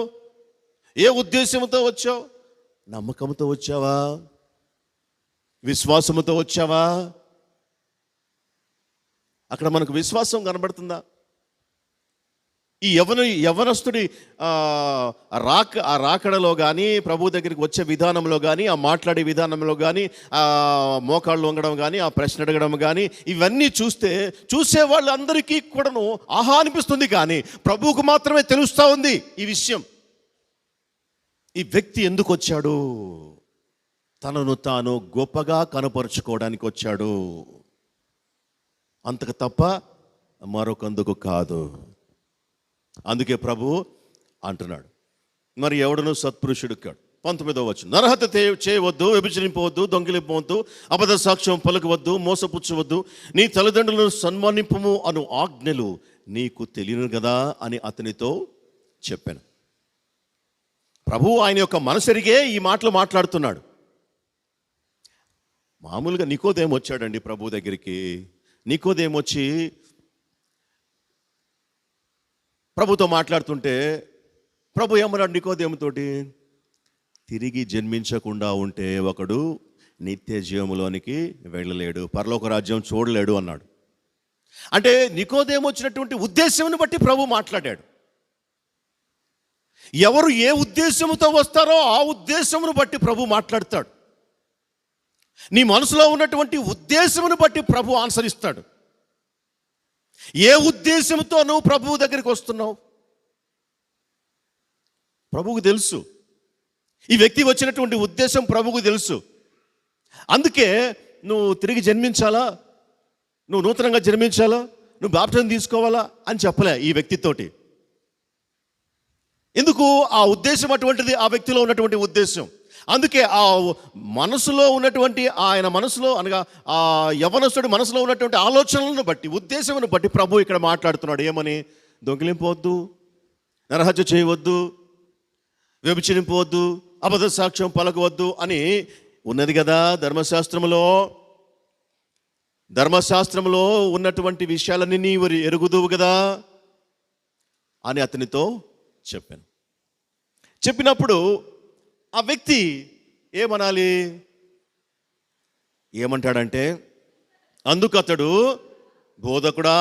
ఏ ఉద్దేశంతో వచ్చావు? నమ్మకంతో వచ్చావా? విశ్వాసముతో వచ్చావా? అక్కడ మనకు విశ్వాసం కనబడుతుందా? ఈ యవనస్తుడి రాకడలో కానీ, ప్రభు దగ్గరికి వచ్చే విధానంలో కానీ, ఆ మాట్లాడే విధానంలో కానీ, ఆ మోకాళ్ళు వంగడం కానీ, ఆ ప్రశ్న అడగడం కానీ, ఇవన్నీ చూసే వాళ్ళందరికీ కూడాను ఆహా అనిపిస్తుంది. కానీ ప్రభువుకు మాత్రమే తెలుస్తూ ఉంది ఈ విషయం. ఈ వ్యక్తి ఎందుకు వచ్చాడు? తనను తాను గొప్పగా కనపరుచుకోవడానికి వచ్చాడు, అంతకు తప్ప మరొకందుకు కాదు. అందుకే ప్రభు అంటున్నాడు, మరి ఎవడను సత్పురుషుడు కాడు. 19వ వచనం, నరహత్య చేయవద్దు, వ్యభిచరింపవద్దు, దొంగిలింపవద్దు, అబద్ధ సాక్ష్యం పలకవద్దు, మోసపుచ్చవద్దు, నీ తల్లిదండ్రులను సన్మానింపము అను ఆజ్ఞలు నీకు తెలియను కదా అని అతనితో చెప్పాను. ప్రభు ఆయన యొక్క మనసెరిగే ఈ మాటలు మాట్లాడుతున్నాడు. మామూలుగా నికోదేము వచ్చాడండి ప్రభు దగ్గరికి. నికోదేము వచ్చి ప్రభుతో మాట్లాడుతుంటే ప్రభు ఏమన్నాడు నికోదేముతోటి? తిరిగి జన్మించకుండా ఉంటే ఒకడు నిత్య జీవములోనికి వెళ్ళలేడు, పరలోక రాజ్యం చూడలేడు అన్నాడు. అంటే నికోదేము వచ్చినటువంటి ఉద్దేశంను బట్టి ప్రభు మాట్లాడాడు. ఎవరు ఏ ఉద్దేశంతో వస్తారో ఆ ఉద్దేశమును బట్టి ప్రభు మాట్లాడతాడు. నీ మనసులో ఉన్నటువంటి ఉద్దేశమును బట్టి ప్రభు ఆన్సర్ ఇస్తాడు. ఏ ఉద్దేశంతో నువ్వు ప్రభువు దగ్గరికి వస్తున్నావు ప్రభువుకు తెలుసు. ఈ వ్యక్తి వచ్చినటువంటి ఉద్దేశం ప్రభువుకు తెలుసు. అందుకే నువ్వు తిరిగి జన్మించాలా, నువ్వు నూతనంగా జన్మించాలా, నువ్వు బాప్టిజం తీసుకోవాలా అని చెప్పలే ఈ వ్యక్తితోటి. ఎందుకు? ఆ ఉద్దేశం అటువంటిది, ఆ వ్యక్తిలో ఉన్నటువంటి ఉద్దేశం. అందుకే ఆ మనసులో ఉన్నటువంటి ఆయన మనసులో అనగా ఆ యవనస్తుడి మనసులో ఉన్నటువంటి ఆలోచనలను బట్టి, ఉద్దేశమును బట్టి ప్రభు ఇక్కడ మాట్లాడుతున్నాడు. ఏమని? దొంగిలింపవద్దు, నరహత్య చేయవద్దు, వ్యభిచరింపవద్దు, అబద్ధ సాక్ష్యం పలకవద్దు అని ఉన్నది కదా ధర్మశాస్త్రంలో ఉన్నటువంటి విషయాలన్నీ నీవు ఎరుగుదువు కదా అని అతనితో చెప్పాను. చెప్పినప్పుడు ఆ వ్యక్తి ఏమనాలి? ఏమంటాడంటే, అందుకు అతడు, బోధకుడా,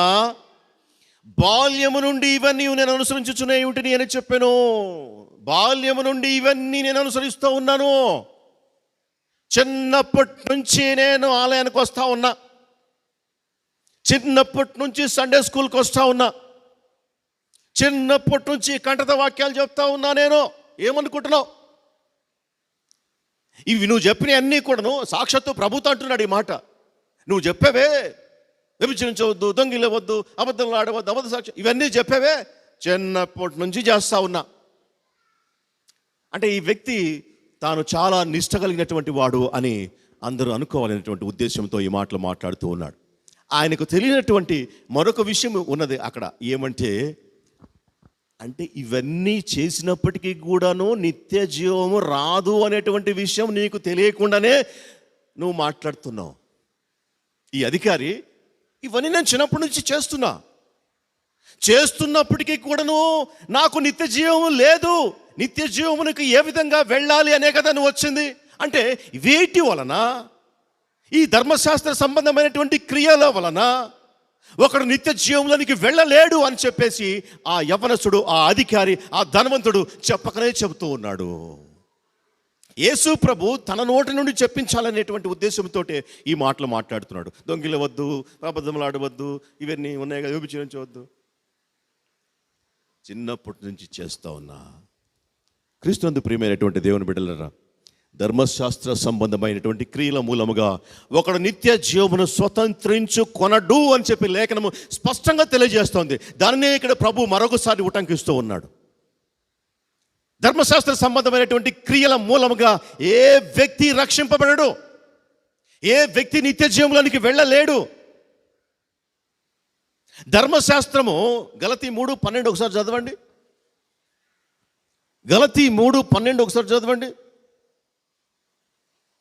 బాల్యము నుండి ఇవన్నీ నేను అనుసరించుచునే ఏమిటిని అని చెప్పాను. బాల్యము నుండి ఇవన్నీ నేను అనుసరిస్తూ ఉన్నాను. చిన్నప్పటి నుంచి నేను ఆలయానికి వస్తూ ఉన్నా, చిన్నప్పటి నుంచి సండే స్కూల్కి వస్తూ ఉన్నా, చిన్నప్పటి నుంచి కంఠత వాక్యాలు చెప్తా ఉన్నా. నేను ఏమనుకుంటున్నావు? ఇవి నువ్వు చెప్పిన అన్నీ కూడాను సాక్షాత్తు ప్రభుత్వం అంటున్నాడు ఈ మాట. నువ్వు చెప్పావే, వ్యభిచరించవద్దు, దొంగిలవద్దు, అబద్ధంలో ఆడవద్దు, అబద్ధ సాక్ష్యం, ఇవన్నీ చెప్పావే, చిన్నప్పటి నుంచి చేస్తా ఉన్నా. అంటే ఈ వ్యక్తి తాను చాలా నిష్ట కలిగినటువంటి వాడు అని అందరూ అనుకోవాలనేటువంటి ఉద్దేశంతో ఈ మాటలు మాట్లాడుతూ ఉన్నాడు. ఆయనకు తెలియనటువంటి మరొక విషయం ఉన్నది అక్కడ. ఏమంటే, అంటే ఇవన్నీ చేసినప్పటికీ కూడాను నిత్య జీవము రాదు అనేటువంటి విషయం నీకు తెలియకుండానే నువ్వు మాట్లాడుతున్నావు. ఈ అధికారి, ఇవన్నీ నేను చిన్నప్పటి నుంచి చేస్తున్నప్పటికీ కూడాను నాకు నిత్య జీవము లేదు, నిత్య జీవమునికి ఏ విధంగా వెళ్ళాలి అనే కదా నువ్వు వచ్చింది. అంటే వేటి వలన, ఈ ధర్మశాస్త్ర సంబంధమైనటువంటి క్రియల వలన ఒకడు నిత్య జీవంలోనికి వెళ్ళలేడు అని చెప్పేసి ఆ యవనస్తుడు, ఆ అధికారి, ఆ ధనవంతుడు చెప్పకనే చెబుతూ ఉన్నాడు. యేసు ప్రభు తన నోటి నుండి చెప్పించాలనేటువంటి ఉద్దేశంతో ఈ మాటలు మాట్లాడుతున్నాడు. దొంగిలవద్దు, అబద్ధములు ఆడవద్దు, ఇవన్నీ ఉన్నాయి కదా, వ్యభిచరించవద్దు. చిన్నప్పటి నుంచి చేస్తూ ఉన్నా. క్రీస్తునందు ప్రియమైనటువంటి దేవుని బిడ్డలారా, ధర్మశాస్త్ర సంబంధమైనటువంటి క్రియల మూలముగా ఒకడు నిత్య జీవమును స్వతంత్రించుకొనడు అని చెప్పి లేఖనము స్పష్టంగా తెలియజేస్తోంది. దానినే ఇక్కడ ప్రభు మరొకసారి ఉటంకిస్తూ ఉన్నాడు. ధర్మశాస్త్ర సంబంధమైనటువంటి క్రియల మూలముగా ఏ వ్యక్తి రక్షింపబడడు, ఏ వ్యక్తి నిత్య జీవంలోనికి వెళ్ళలేడు. ధర్మశాస్త్రము గలతీ 3:12 ఒకసారి చదవండి. గలతీ 3:12 ఒకసారి చదవండి.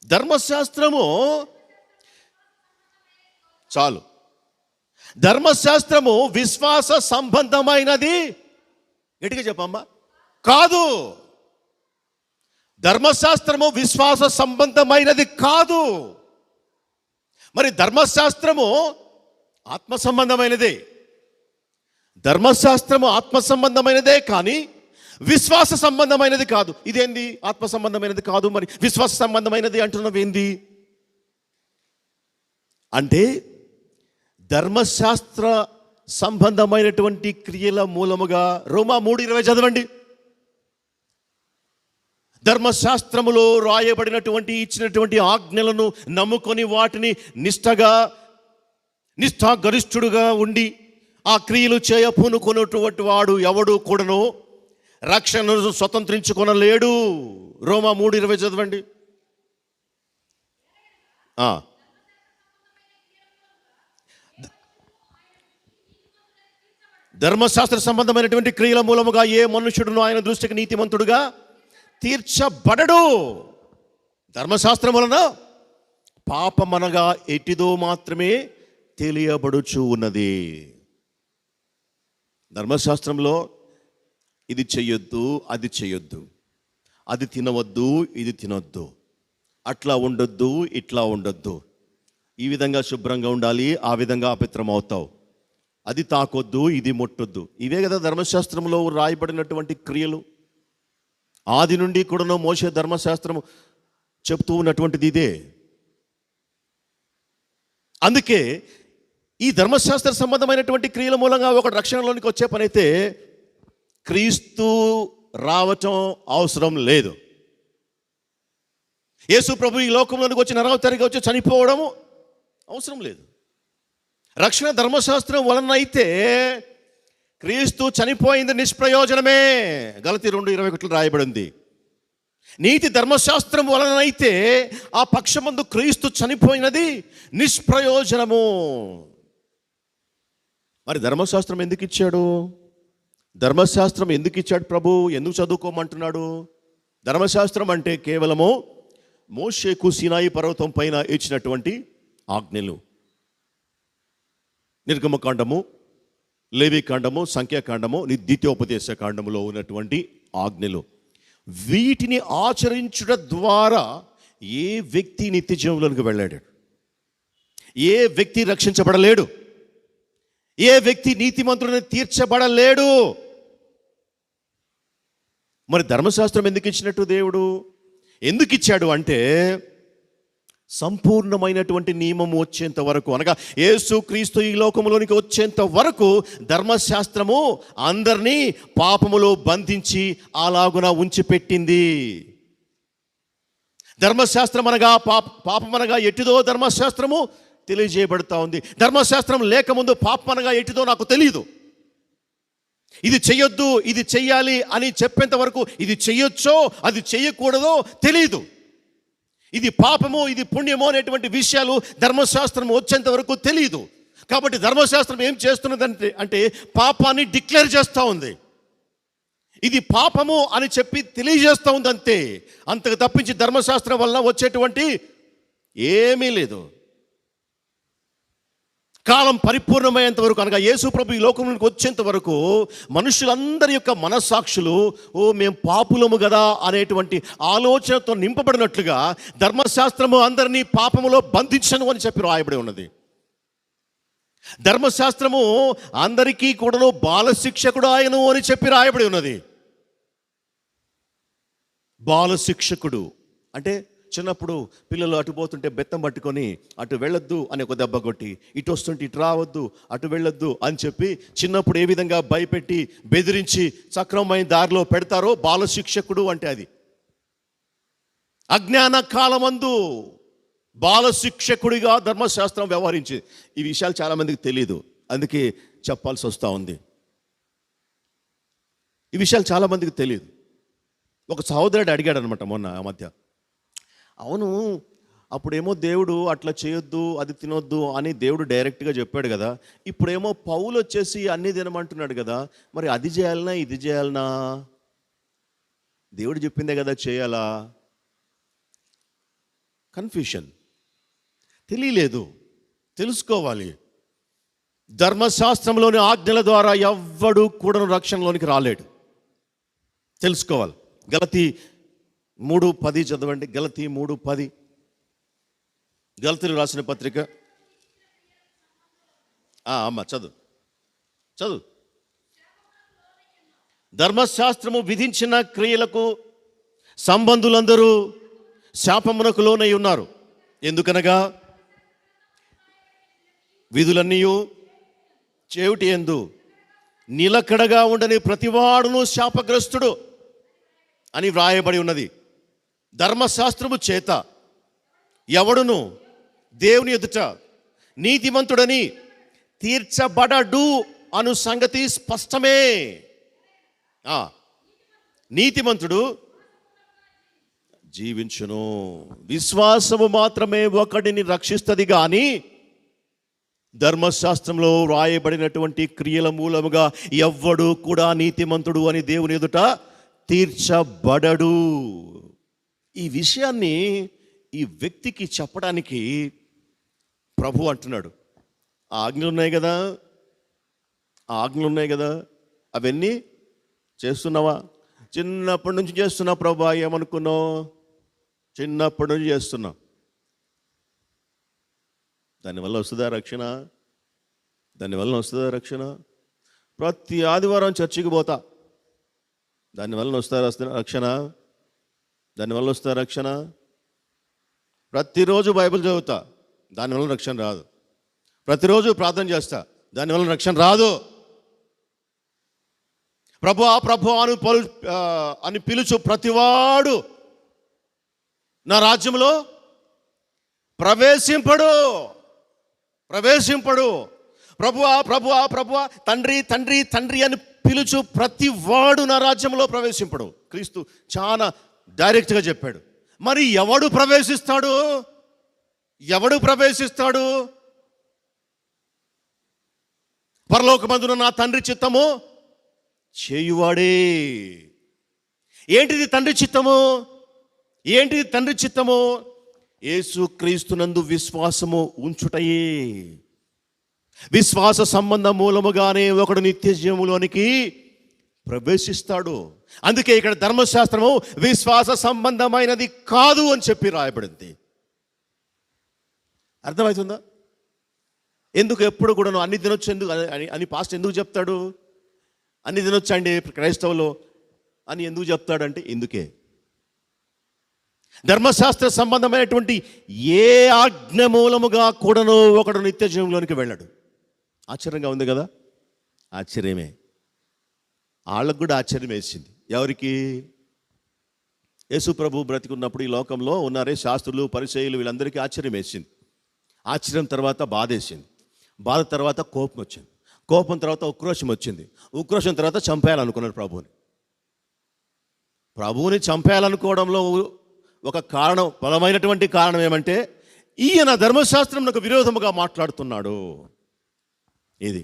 ధర్మశాస్త్రము చాలు. ధర్మశాస్త్రము విశ్వాస సంబంధమైనది, గట్టిగా చెప్పమ్మా, కాదు. ధర్మశాస్త్రము విశ్వాస సంబంధమైనది కాదు. మరి ధర్మశాస్త్రము ఆత్మ సంబంధమైనదే. ధర్మశాస్త్రము ఆత్మ సంబంధమైనదే కానీ విశ్వాస సంబంధమైనది కాదు. ఇదేంది? ఆత్మ సంబంధమైనది కాదు, మరి విశ్వాస సంబంధమైనది అంటున్నావు ఏంది? అంటే ధర్మశాస్త్ర సంబంధమైనటువంటి క్రియల మూలముగా రోమా 3:20 చదవండి. ధర్మశాస్త్రములో రాయబడినటువంటి ఇచ్చినటువంటి ఆజ్ఞలను నమ్ముకొని వాటిని నిష్ఠాగరిష్ఠుడుగా ఉండి ఆ క్రియలు చేయ పూనుకొనేటువంటి వాడు ఎవడు కూడాను రక్షణను స్వతంత్రించుకొనలేడు. రోమా 3:20 చదవండి. ధర్మశాస్త్ర సంబంధమైనటువంటి క్రియల మూలముగా ఏ మనుషుడును ఆయన దృష్టికి నీతిమంతుడుగా తీర్చబడడు. ధర్మశాస్త్రం వలన పాపమనగా ఎట్టిదో మాత్రమే తెలియబడుచు ఉన్నది. ధర్మశాస్త్రంలో ఇది చెయ్యొద్దు, అది చెయ్యొద్దు, అది తినవద్దు, ఇది తినొద్దు, అట్లా ఉండొద్దు, ఇట్లా ఉండొద్దు, ఈ విధంగా శుభ్రంగా ఉండాలి, ఆ విధంగా అపవిత్రం అవుతావు, అది తాకొద్దు, ఇది ముట్టొద్దు. ఇవే కదా ధర్మశాస్త్రంలో రాయబడినటువంటి క్రియలు. ఆది నుండి కూడాను మోషే ధర్మశాస్త్రము చెప్తూ ఉన్నటువంటిది ఇదే. అందుకే ఈ ధర్మశాస్త్ర సంబంధమైనటువంటి క్రియల మూలంగా ఒక రక్షణలోనికి వచ్చే పని అయితే క్రీస్తు రావటం అవసరం లేదు. యేసు ప్రభు ఈ లోకంలోనికి వచ్చి నరవతారిగా వచ్చి చనిపోవడము అవసరం లేదు. రక్షణ ధర్మశాస్త్రం వలన అయితే క్రీస్తు చనిపోయింది నిష్ప్రయోజనమే. గలతీ 2:21 రాయబడింది. నీతి ధర్మశాస్త్రం వలనైతే ఆ పక్షమందు క్రీస్తు చనిపోయినది నిష్ప్రయోజనము. మరి ధర్మశాస్త్రం ఎందుకు ఇచ్చాడు? ధర్మశాస్త్రం ఎందుకు ఇచ్చాడు ప్రభు? ఎందుకు చదువుకోమంటున్నాడు? ధర్మశాస్త్రం అంటే కేవలము మోషేకు సీనాయి పర్వతం పైన ఇచ్చినటువంటి ఆజ్ఞలు. నిర్గమకాండము, లేవీకాండము, సంఖ్యాకాండము, ద్వితీయోపదేశ కాండములో ఉన్నటువంటి ఆజ్ఞలు. వీటిని ఆచరించడం ద్వారా ఏ వ్యక్తి నిత్య జీవంలోనికి వెళ్ళాడు? ఏ వ్యక్తి రక్షించబడలేడు? ఏ వ్యక్తి నీతిమంతుడిని తీర్చబడలేడు? మరి ధర్మశాస్త్రం ఎందుకు ఇచ్చినట్టు దేవుడు? ఎందుకు ఇచ్చాడు అంటే సంపూర్ణమైనటువంటి నియమము వచ్చేంత వరకు, అనగా యేసు క్రీస్తు ఈ లోకంలోనికి వచ్చేంత వరకు ధర్మశాస్త్రము అందరినీ పాపములో బంధించి అలాగున ఉంచిపెట్టింది. ధర్మశాస్త్రం అనగా పాపం అనగా ఎట్టిదో ధర్మశాస్త్రము తెలియజేయబడతా ఉంది. ధర్మశాస్త్రం లేకముందు పాపం అనగా ఎట్టిదో నాకు తెలియదు. ఇది చెయ్యొద్దు, ఇది చెయ్యాలి అని చెప్పేంత వరకు ఇది చెయ్యొచ్చో అది చెయ్యకూడదో తెలియదు. ఇది పాపము, ఇది పుణ్యము అనేటువంటి విషయాలు ధర్మశాస్త్రం వచ్చేంత వరకు తెలియదు. కాబట్టి ధర్మశాస్త్రం ఏం చేస్తున్నదంటే అంటే పాపాన్ని డిక్లేర్ చేస్తూ ఉంది. ఇది పాపము అని చెప్పి తెలియజేస్తూ ఉంది అంతే. అంతకు తప్పించి ధర్మశాస్త్రం వల్ల వచ్చేటువంటి ఏమీ లేదు. కాలం పరిపూర్ణమయ్యేంత వరకు, అనగా యేసు ప్రభు ఈ లోకంలోకి వచ్చేంత వరకు మనుషులందరి యొక్క మనస్సాక్షులు మేము పాపులము కదా అనేటువంటి ఆలోచనతో నింపబడినట్లుగా ధర్మశాస్త్రము అందరినీ పాపములో బంధించను అని చెప్పి రాయబడి ఉన్నది. ధర్మశాస్త్రము అందరికీ కూడాను బాలశిక్షకుడు ఆయను అని చెప్పి రాయబడి ఉన్నది. బాలశిక్షకుడు అంటే చిన్నప్పుడు పిల్లలు అటు పోతుంటే బెత్తం పట్టుకొని అటు వెళ్ళొద్దు అని ఒక దెబ్బ కొట్టి, ఇటు వస్తుంటే ఇటు రావద్దు, అటు వెళ్ళొద్దు అని చెప్పి చిన్నప్పుడు ఏ విధంగా భయపెట్టి బెదిరించి సక్రమమైన దారిలో పెడతారో బాలశిక్షకుడు అంటే అది. అజ్ఞాన కాలమందు బాలశిక్షకుడిగా ధర్మశాస్త్రం వ్యవహరించింది. ఈ విషయాలు చాలామందికి తెలియదు, అందుకే చెప్పాల్సి వస్తూ ఉంది. ఈ విషయాలు చాలామందికి తెలియదు. ఒక సహోదరుడు అడిగాడు అనమాట మొన్న ఆ మధ్య, అవును అప్పుడేమో దేవుడు అట్లా చేయొద్దు, అది తినొద్దు అని దేవుడు డైరెక్ట్గా చెప్పాడు కదా, ఇప్పుడేమో పౌలు వచ్చేసి అన్నీ తినమంటున్నాడు కదా, మరి అది చేయాలనా ఇది చేయాలనా? దేవుడు చెప్పిందే కదా చేయాలా? కన్ఫ్యూషన్. తెలియలేదు, తెలుసుకోవాలి. ధర్మశాస్త్రంలోని ఆజ్ఞల ద్వారా ఎవ్వడు కూడా రక్షణలోనికి రాలేడు. తెలుసుకోవాలి. గలతీ 3:10 చదవండి. గలతీ 3:10. గలతీలు రాసిన పత్రిక. అమ్మ చదువు. ధర్మశాస్త్రము విధించిన క్రియలకు సంబంధులందరూ శాపమునకు లోనై ఉన్నారు. ఎందుకనగా విధులన్నీ చెవిటి యందు నిలకడగా ఉండని ప్రతివాడును శాపగ్రస్తుడు అని వ్రాయబడి ఉన్నది. ధర్మశాస్త్రము చేత ఎవడును దేవుని ఎదుట నీతిమంతుడని తీర్చబడడు అను సంగతి స్పష్టమే. నీతిమంతుడు జీవించును. విశ్వాసము మాత్రమే ఒకడిని రక్షిస్తుంది కానీ ధర్మశాస్త్రంలో వ్రాయబడినటువంటి క్రియల మూలముగా ఎవ్వడు కూడా నీతిమంతుడు అని దేవుని ఎదుట తీర్చబడడు. ఈ విషయాన్ని ఈ వ్యక్తికి చెప్పడానికి ప్రభు అంటున్నాడు, ఆజ్ఞలు ఉన్నాయి కదా, అవన్నీ చేస్తున్నావా? చిన్నప్పటి నుంచి చేస్తున్నా ప్రభు. ఏమనుకున్నావు? చిన్నప్పటి నుంచి చేస్తున్నా. దానివల్ల వస్తుందా రక్షణ? ప్రతి ఆదివారం చర్చికి పోతా, దానివల్ల వస్తుందా రక్షణ? ప్రతిరోజు బైబిల్ చదువుతా, దానివల్ల రక్షణ రాదు. ప్రతిరోజు ప్రార్థన చేస్తా, దానివల్ల రక్షణ రాదు. ప్రభు అని పిలుచు ప్రతివాడు నా రాజ్యంలో ప్రవేశింపడు. ప్రభువా ప్రభువా ప్రభువా, తండ్రి తండ్రి తండ్రి అని పిలుచు ప్రతి వాడు నా రాజ్యంలో ప్రవేశింపడు. క్రీస్తు చాలా డైరెక్ట్గా చెప్పాడు. మరి ఎవడు ప్రవేశిస్తాడు? పరలోకమందున నా తండ్రి చిత్తము చేయువాడే. ఏంటిది తండ్రి చిత్తము? యేసు క్రీస్తునందు విశ్వాసము ఉంచుటయే. విశ్వాస సంబంధ మూలముగానే ఒకడు నిత్య జీవములోనికి ప్రవేశిస్తాడు. అందుకే ఇక్కడ ధర్మశాస్త్రము విశ్వాస సంబంధమైనది కాదు అని చెప్పి రాయబడింది. అర్థమవుతుందా? ఎందుకు ఎప్పుడు కూడా అన్ని తినొచ్చు అని పాస్ట్ ఎందుకు చెప్తాడు? అన్ని తినొచ్చండి క్రైస్తవులు అని ఎందుకు చెప్తాడంటే ఇందుకే. ధర్మశాస్త్ర సంబంధమైనటువంటి ఏ ఆజ్ఞ మూలముగా కూడాను ఒకడు నిత్య జీవంలోనికి వెళ్ళాడు. ఆశ్చర్యంగా ఉంది కదా? ఆశ్చర్యమే. వాళ్ళకు కూడా ఆశ్చర్యం వేసింది. ఎవరికి? యేసు ప్రభు బ్రతికున్నప్పుడు ఈ లోకంలో ఉన్నారే శాస్త్రులు పరిసయ్యులు, వీళ్ళందరికీ ఆశ్చర్యం వేసింది. ఆశ్చర్యం తర్వాత బాధ వేసింది. బాధ తర్వాత కోపం వచ్చింది. కోపం తర్వాత ఉక్రోషం వచ్చింది. ఉక్రోషం తర్వాత చంపేయాలనుకున్నారు ప్రభువుని చంపేయాలనుకోవడంలో ఒక కారణం, బలమైనటువంటి కారణం ఏమంటే ఈయన ధర్మశాస్త్రంకు విరోధముగా మాట్లాడుతున్నాడు. ఇది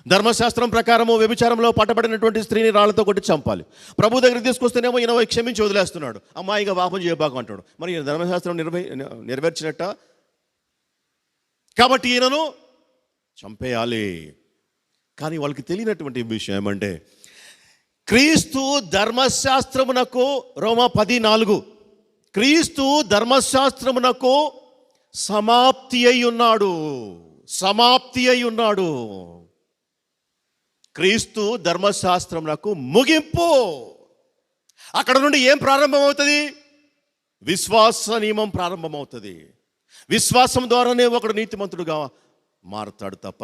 ధర్మశాస్త్రం ప్రకారము వ్యభిచారంలో పట్టబడినటువంటి స్త్రీని రాళ్లతో కొట్టి చంపాలి. ప్రభు దగ్గరికి తీసుకొస్తేనేమో ఈయన క్షమించి వదిలేస్తున్నాడు. అమ్మాయిగా పాపం చేయబాకు అంటాడు. మరి ఈయన ధర్మశాస్త్రం నెరవేర్చినట్ట. కాబట్టి ఈయనను చంపేయాలి. కానీ వాళ్ళకి తెలియనటువంటి విషయం ఏమంటే క్రీస్తు ధర్మశాస్త్రమునకు, రోమా 10:4, క్రీస్తు ధర్మశాస్త్రమునకు సమాప్తి అయి ఉన్నాడు. క్రీస్తు ధర్మశాస్త్రమునకు ముగింపు. అక్కడ నుండి ఏం ప్రారంభమవుతుంది? విశ్వాస నియమం ప్రారంభమవుతుంది. విశ్వాసం ద్వారానే ఒకడు నీతిమంతుడుగా మారుతాడు తప్ప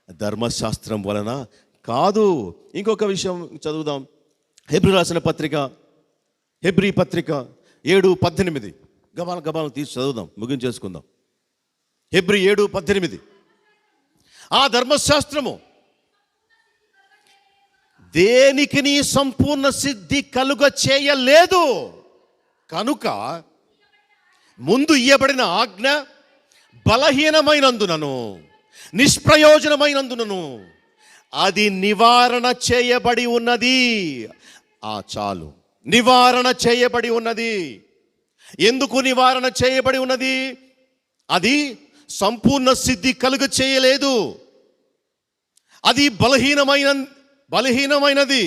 ధర్మశాస్త్రం వలన కాదు. ఇంకొక విషయం చదువుదాం. హెబ్రీ రాసిన పత్రిక, హెబ్రీ పత్రిక 7:18 గబాలను తీసి చదువుదాం, ముగించేసుకుందాం. హెబ్రీ 7:18. ఆ ధర్మశాస్త్రము దేనికిని సంపూర్ణ సిద్ధి కలుగ చేయలేదు కనుక ముందు ఇయ్యబడిన ఆజ్ఞ బలహీనమైనందునను నిష్ప్రయోజనమైనందునను అది నివారణ చేయబడి ఉన్నది. చాలు, నివారణ చేయబడి ఉన్నది. ఎందుకు నివారణ చేయబడి ఉన్నది? అది సంపూర్ణ సిద్ధి కలుగ చేయలేదు. అది బలహీనమైనది.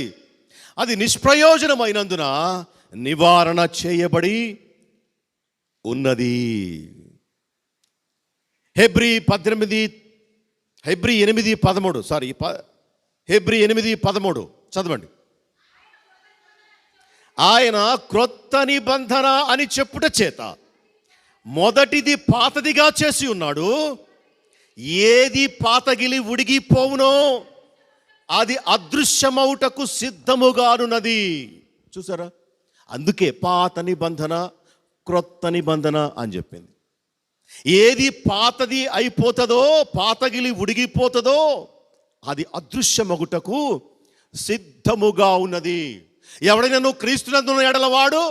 అది నిష్ప్రయోజనమైనందున నివారణ చేయబడి ఉన్నది. హెబ్రీ 8:13 చదవండి. ఆయన క్రొత్త నిబంధన అని చెప్పుట చేత మొదటిది పాతదిగా చేసి ఉన్నాడు. ఏది పాతగిలి ఉడిగిపోవునో అది అదృశ్యమవుటకు సిద్ధముగానున్నది. చూసారా? అందుకే పాత నిబంధన, క్రొత్త నిబంధన అని చెప్పింది. ఏది పాతది అయిపోతుందో, పాతగిలి ఉడిగిపోతుందో అది అదృశ్యమగుటకు సిద్ధముగా ఉన్నది. ఎవడైనా నువ్వు క్రీస్తునందున్న ఎడలవాడు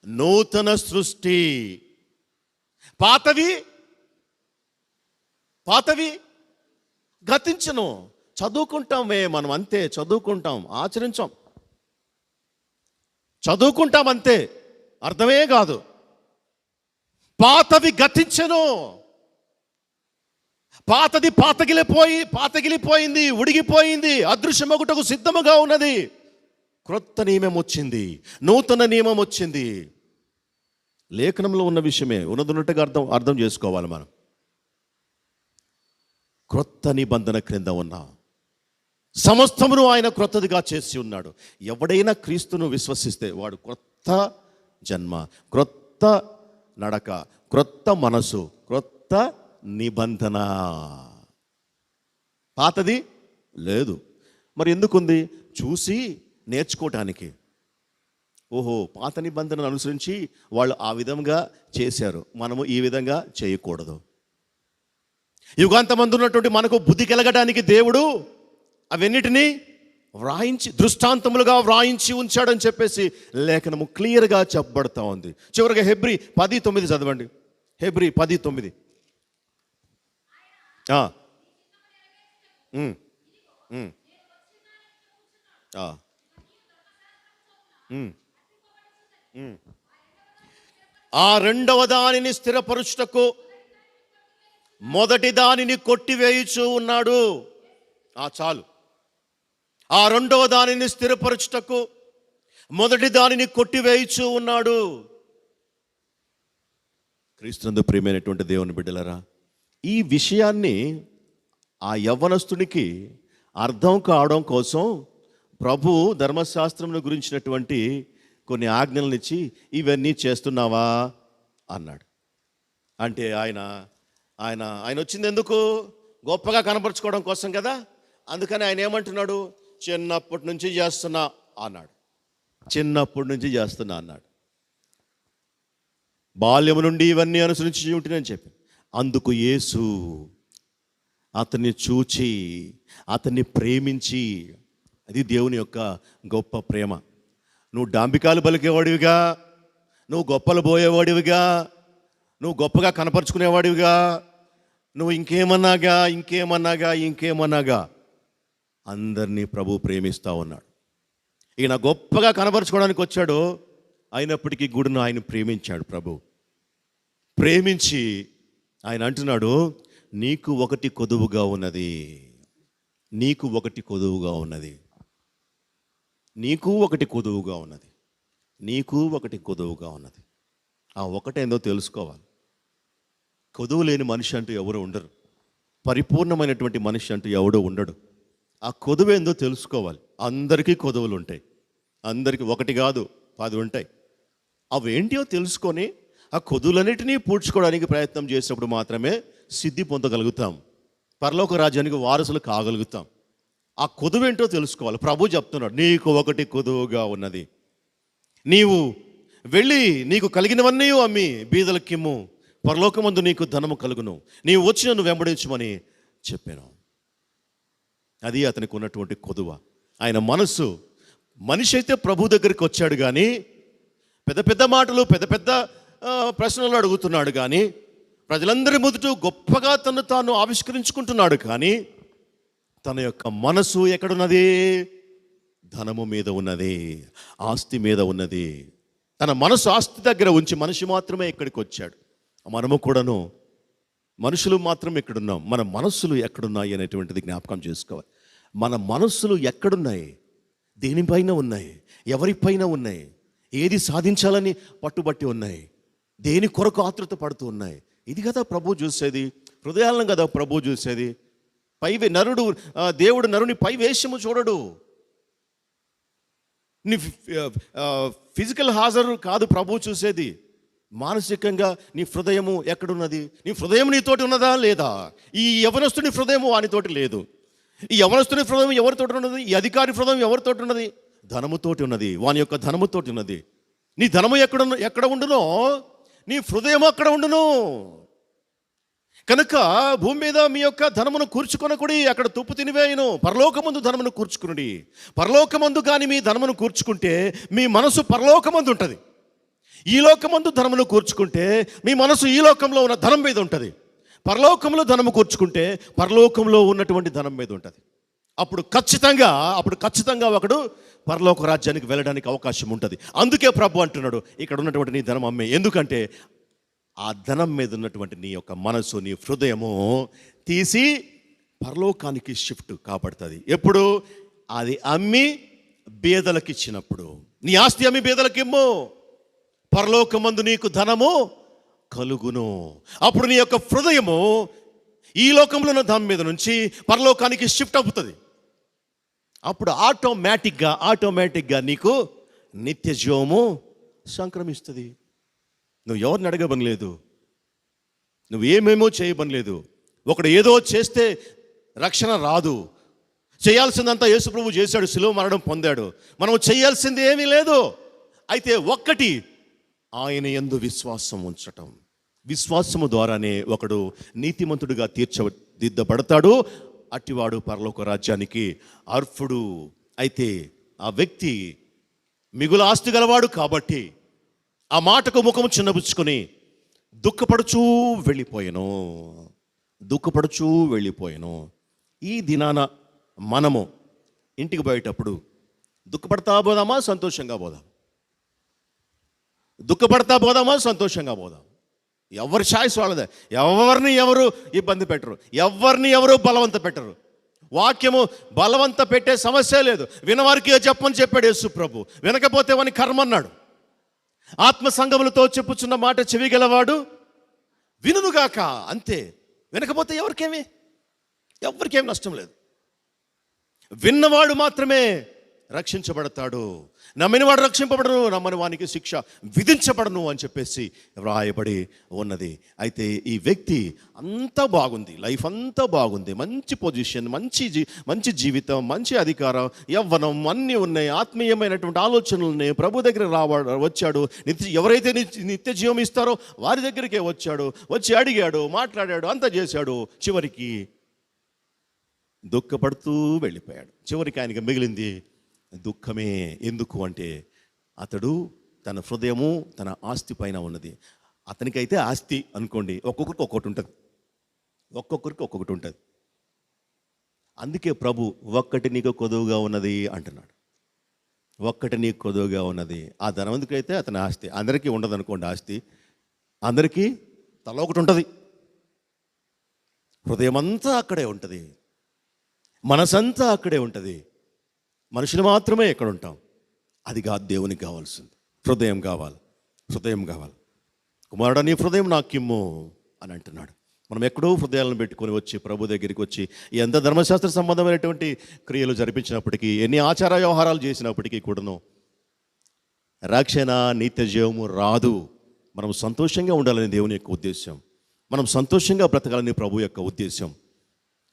నూతన సృష్టి. పాతవి గతించను. చదువుకుంటామే మనం, అంతే. చదువుకుంటాం, ఆచరించాం. చదువుకుంటాం అంతే, అర్థమే కాదు. పాతవి గతించను. పాతది పాతగిలిపోయింది, ఉడిగిపోయింది, అదృశ్యమగుటకు సిద్ధముగా ఉన్నది. క్రొత్త నియమం వచ్చింది, నూతన నియమం వచ్చింది. లేఖనంలో ఉన్న విషయమే ఉన్నట్టుగా అర్థం చేసుకోవాలి మనం. క్రొత్త నిబంధన క్రింద ఉన్నాం. సమస్తమును ఆయన క్రొత్తదిగా చేసి ఉన్నాడు. ఎవడైనా క్రీస్తును విశ్వసిస్తే వాడు క్రొత్త జన్మ, క్రొత్త నడక, క్రొత్త మనసు, క్రొత్త నిబంధన. పాతది లేదు. మరి ఎందుకుంది? చూసి నేర్చుకోవటానికి. ఓహో, పాత నిబంధనను అనుసరించి వాళ్ళు ఆ విధంగా చేశారు, మనము ఈ విధంగా చేయకూడదు. యుగాంతమందు ఉన్నటువంటి మనకు బుద్ధి కలగడానికి దేవుడు అవన్నిటినీ వ్రాయించి దృష్టాంతములుగా వ్రాయించి ఉంచాడని చెప్పేసి లేఖనము క్లియర్గా చెప్పబడతా ఉంది. చివరిగా హెబ్రీ 10:9 చదవండి. హెబ్రీ 10:9. ఆ రెండవ దానిని స్థిరపరుచుటకు మొదటి దానిని కొట్టివేయుచూ ఉన్నాడు. చాలు. ఆ రెండవ దానిని స్థిరపరచుటకు మొదటి దానిని కొట్టివేయుచూ ఉన్నాడు. క్రీస్తునందు ప్రియమైనటువంటి దేవుని బిడ్డలారా, ఈ విషయాన్ని ఆ యవ్వనస్తునికి అర్థం కావడం కోసం ప్రభు ధర్మశాస్త్రమును గురించినటువంటి కొన్ని ఆజ్ఞలను ఇచ్చి ఇవన్నీ చేస్తున్నావా అన్నాడు. అంటే ఆయన వచ్చింది ఎందుకు? గొప్పగా కనపరుచుకోవడం కోసం కదా. అందుకని ఆయన ఏమంటున్నాడు? చిన్నప్పటి నుంచి చేస్తున్నా అన్నాడు. చిన్నప్పటి నుంచి చేస్తున్నా అన్నాడు. బాల్యము నుండి ఇవన్నీ అనుసరించి ఉంటున్నాను చెప్పి అందుకు యేసు అతన్ని చూచి అతన్ని ప్రేమించి, అది దేవుని యొక్క గొప్ప ప్రేమ. నువ్వు డాంబికాలు పలికేవాడివిగా, నువ్వు గొప్పలు పోయేవాడివిగా, నువ్వు గొప్పగా కనపరుచుకునేవాడివిగా, నువ్వు ఇంకేమన్నాగా అందరినీ ప్రభు ప్రేమిస్తూ ఉన్నాడు. ఈయన గొప్పగా కనపరుచుకోవడానికి వచ్చాడు, అయినప్పటికీ గుడిను ఆయన ప్రేమించాడు. ప్రభు ప్రేమించి ఆయన అంటున్నాడు, నీకు ఒకటి కొదువుగా ఉన్నది, నీకు ఒకటి కొదువుగా ఉన్నది, నీకు ఒకటి కొదువుగా ఉన్నది, నీకు ఒకటి కొదువుగా ఉన్నది. ఆ ఒకటేందో తెలుసుకోవాలి. కొదువు లేని మనిషి అంటూ ఎవరు ఉండరు. పరిపూర్ణమైనటువంటి మనిషి అంటూ ఎవడో ఉండడు. ఆ కొదువేందో తెలుసుకోవాలి. అందరికీ కొదువులు ఉంటాయి. అందరికీ ఒకటి కాదు 10 ఉంటాయి. అవేంటియో తెలుసుకొని ఆ కొదువులన్నిటినీ పూడ్చుకోవడానికి ప్రయత్నం చేసినప్పుడు మాత్రమే సిద్ధి పొందగలుగుతాం, పరలోక రాజ్యానికి వారసులు కాగలుగుతాం. ఆ కొదువేంటో తెలుసుకోవాలి. ప్రభు చెప్తున్నాడు, నీకు ఒకటి కొదువుగా ఉన్నది. నీవు వెళ్ళి నీకు కలిగినవన్నీ అమ్మి బీదలకిమ్ము, పరలోకమందు నీకు ధనము కలుగును, నీవు వచ్చి నన్ను వెంబడించమని చెప్పాను. అది అతనికి ఉన్నటువంటి కొదువ. ఆయన మనిషి అయితే ప్రభు దగ్గరికి వచ్చాడు కానీ పెద్ద పెద్ద మాటలు పెద్ద పెద్ద ప్రశ్నలు అడుగుతున్నాడు కానీ ప్రజలందరి మొదట గొప్పగా తను తాను ఆవిష్కరించుకుంటున్నాడు. కానీ తన యొక్క మనసు ఎక్కడున్నది? ధనము మీద ఉన్నది, ఆస్తి మీద ఉన్నది. తన మనసు ఆస్తి దగ్గర ఉంచి మనిషి మాత్రమే ఇక్కడికి వచ్చాడు. మనము కూడాను మనుషులు మాత్రం ఎక్కడున్నాం, మన మనస్సులు ఎక్కడున్నాయి అనేటువంటిది జ్ఞాపకం చేసుకోవాలి. మన మనస్సులు ఎక్కడున్నాయి? దేనిపైన ఉన్నాయి? ఎవరిపైన ఉన్నాయి? ఏది సాధించాలని పట్టుబట్టి ఉన్నాయి? దేని కొరకు ఆతృత పడుతూ ఉన్నాయి? ఇది కదా ప్రభు చూసేది, హృదయాలను కదా ప్రభు చూసేది. దేవుడు నరుని పై వేషము చూడడు. నీ ఫిజికల్ హాజరు కాదు ప్రభు చూసేది. మానసికంగా నీ హృదయము ఎక్కడున్నది? నీ హృదయం నీతోటి ఉన్నదా లేదా? ఈ యవనస్తుని హృదయము వానితోటి లేదు. ఈ యవనస్తుని హృదయం ఎవరితోటి ఉన్నది? ఈ అధికారి హృదయం ఎవరితోటి ఉన్నది? ధనముతోటి ఉన్నది, వాని యొక్క ధనముతోటి ఉన్నది. నీ ధనము ఎక్కడ ఉండునో నీ హృదయం అక్కడ ఉండును. కనుక భూమి మీద మీ యొక్క ధనమును కూర్చుకొనకుడి, అక్కడ తుప్పు తినివేయును. పరలోకమందు ధనమును కూర్చుకునుడి. పరలోకమందు కానీ మీ ధనమును కూర్చుకుంటే మీ మనసు పరలోకమందు ఉంటుంది. ఈ లోకమందు ధనమును కూర్చుకుంటే మీ మనసు ఈ లోకంలో ఉన్న ధనం మీద ఉంటుంది. పరలోకంలో ధనము కూర్చుకుంటే పరలోకంలో ఉన్నటువంటి ధనం మీద ఉంటుంది. అప్పుడు ఖచ్చితంగా ఒకడు పరలోక రాజ్యానికి వెళ్ళడానికి అవకాశం ఉంటుంది. అందుకే ప్రభు అంటున్నాడు, ఇక్కడ ఉన్నటువంటి నీ ధనం అమ్మే. ఎందుకంటే ఆ ధనం మీద ఉన్నటువంటి నీ యొక్క మనసు, నీ హృదయము తీసి పరలోకానికి షిఫ్ట్ కాబడుతుంది. ఎప్పుడు? అది అమ్మి బేదలకు ఇచ్చినప్పుడు. నీ ఆస్తి అమ్మి బేదలకు ఇమ్ము, పరలోకమందు నీకు ధనము కలుగును. అప్పుడు నీ యొక్క హృదయము ఈ లోకంలో ఉన్న ధనం మీద నుంచి పరలోకానికి షిఫ్ట్ అవుతుంది. అప్పుడు ఆటోమేటిక్గా నీకు నిత్య జీవము సంక్రమిస్తుంది. నువ్వు ఎవరిని అడగబని లేదు, నువ్వు ఏమేమో చేయబని లేదు. ఒకడు ఏదో చేస్తే రక్షణ రాదు. చేయాల్సిందంతా యేసు ప్రభు చేశాడు, శిలువ మరణం పొందాడు. మనం చేయాల్సింది ఏమీ లేదు. అయితే ఒక్కటి, ఆయన యందు విశ్వాసం ఉంచటం. విశ్వాసము ద్వారానే ఒకడు నీతిమంతుడిగా తీర్చిదిద్దబడతాడు. అట్టివాడు పరలోక రాజ్యానికి అర్హుడు. అయితే ఆ వ్యక్తి మిగులు ఆస్తి గలవాడు కాబట్టి ఆ మాటకు ముఖము చిన్నబుచ్చుకొని దుఃఖపడుచూ వెళ్ళిపోయాను. ఈ దినాన మనము ఇంటికి పోయేటప్పుడు దుఃఖపడతా పోదామా, సంతోషంగా పోదాం? దుఃఖపడతా పోదామా, సంతోషంగా పోదాం? ఎవరి ఛాయిస్ వాళ్ళదే. ఎవరిని ఎవరు ఇబ్బంది పెట్టరు, ఎవరిని ఎవరు బలవంత పెట్టరు. వాక్యము బలవంత పెట్టే సమస్య లేదు. వినవారికి చెప్పని చెప్పాడు యేసు ప్రభు. వినకపోతే వాని కర్మ అన్నాడు. ఆత్మ సంగములతో చెప్పుచున్న మాట చెవిగలవాడు వినుగాక, అంతే. వినకపోతే ఎవరికేమీ నష్టం లేదు. విన్నవాడు మాత్రమే రక్షించబడతాడు. నమ్మినవాడు రక్షింపబడను, నమ్మని వానికి శిక్ష విధించబడను అని చెప్పేసి వ్రాయబడి ఉన్నది. అయితే ఈ వ్యక్తి అంతా బాగుంది, లైఫ్ అంతా బాగుంది, మంచి పొజిషన్, మంచి జీవితం, మంచి అధికారం, యవ్వనం అన్నీ ఉన్నాయి, ఆత్మీయమైనటువంటి ఆలోచనలు ఉన్నాయి. ప్రభు దగ్గర వచ్చాడు. ఎవరైతే నిత్య జీవం ఇస్తారో వారి దగ్గరికే వచ్చి అడిగాడు, మాట్లాడాడు, అంతా చేశాడు. చివరికి దుఃఖపడుతూ వెళ్ళిపోయాడు. చివరికి ఆయనకి మిగిలింది దుఃఖమే. ఎందుకు అంటే అతడు తన హృదయము తన ఆస్తి పైన ఉన్నది. అతనికైతే ఆస్తి అనుకోండి, ఒక్కొక్కరికి ఒక్కొక్కటి ఉంటుంది. అందుకే ప్రభు ఒక్కటి నీకు కొదువుగా ఉన్నది అంటున్నాడు. ఒక్కటి నీకు కొదువుగా ఉన్నది. ఆ ధనవంతుకైతే అతని ఆస్తి, అందరికీ ఉండదు అనుకోండి. ఆస్తి అందరికీ తల ఒకటి ఉంటుంది. హృదయం అంతా అక్కడే ఉంటుంది, మనసంతా అక్కడే ఉంటుంది. మనుషులు మాత్రమే ఎక్కడ ఉంటాం. అది కాదు దేవునికి కావాల్సింది. హృదయం కావాలి. కుమారుడా, నీ హృదయం నాకిమ్ము అని అంటున్నాడు. మనం ఎక్కడో హృదయాలను పెట్టుకొని వచ్చి ప్రభు దగ్గరికి వచ్చి ఎంత ధర్మశాస్త్ర సంబంధమైనటువంటి క్రియలు జరిపించినప్పటికీ, ఎన్ని ఆచార వ్యవహారాలు చేసినప్పటికీ కూడాను రక్షణ, నిత్య జీవము రాదు. మనం సంతోషంగా ఉండాలని దేవుని యొక్క ఉద్దేశం, మనం సంతోషంగా బ్రతకాలని ప్రభు యొక్క ఉద్దేశం.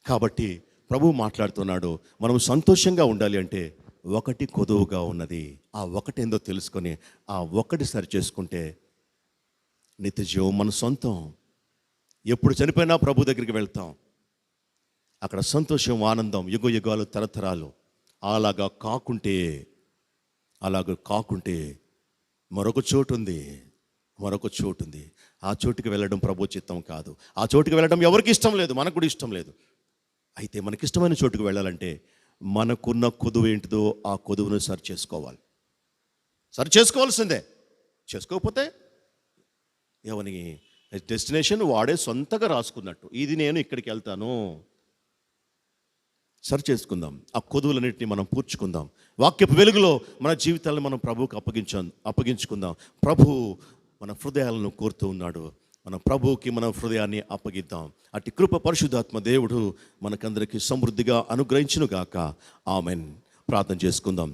కాబట్టి ప్రభు మాట్లాడుతున్నాడు, మనం సంతోషంగా ఉండాలి అంటే ఒకటి కొదువుగా ఉన్నది. ఆ ఒకటి ఏందో తెలుసుకొని ఆ ఒకటి సరి చేసుకుంటే నిత్య జీవం మన సొంతం. ఎప్పుడు చనిపోయినా ప్రభు దగ్గరికి వెళ్తాం. అక్కడ సంతోషం, ఆనందం, యుగాలు, తరతరాలు. అలాగా కాకుంటే మరొక చోటు ఉంది. ఆ చోటుకి వెళ్ళడం ప్రభు చిత్తం కాదు. ఆ చోటుకి వెళ్ళడం ఎవరికి ఇష్టం లేదు, మనకు కూడా ఇష్టం లేదు. అయితే మనకిష్టమైన చోటుకు వెళ్ళాలంటే మనకున్న కొదువు ఏంటిదో ఆ కొదువును సరి చేసుకోవాల్సిందే. చేసుకోకపోతే ఎవని డెస్టినేషన్ వాడే సొంతగా రాసుకున్నట్టు. ఇది నేను ఇక్కడికి వెళ్తాను. సరి చేసుకుందాం. ఆ కొదువులన్నింటినీ మనం పూడ్చుకుందాం. వాక్యపు వెలుగులో మన జీవితాలను మనం ప్రభువుకు అప్పగించుకుందాం. ప్రభు మన హృదయాలను కోరుతూ ఉన్నాడు. మన ప్రభువుకి మన హృదయాన్ని అప్పగిద్దాం. అట్టి కృప పరిశుద్ధాత్మ దేవుడు మనకందరికీ సమృద్ధిగా అనుగ్రహించునుగాక. ఆమెన్. ప్రార్థన చేసుకుందాం.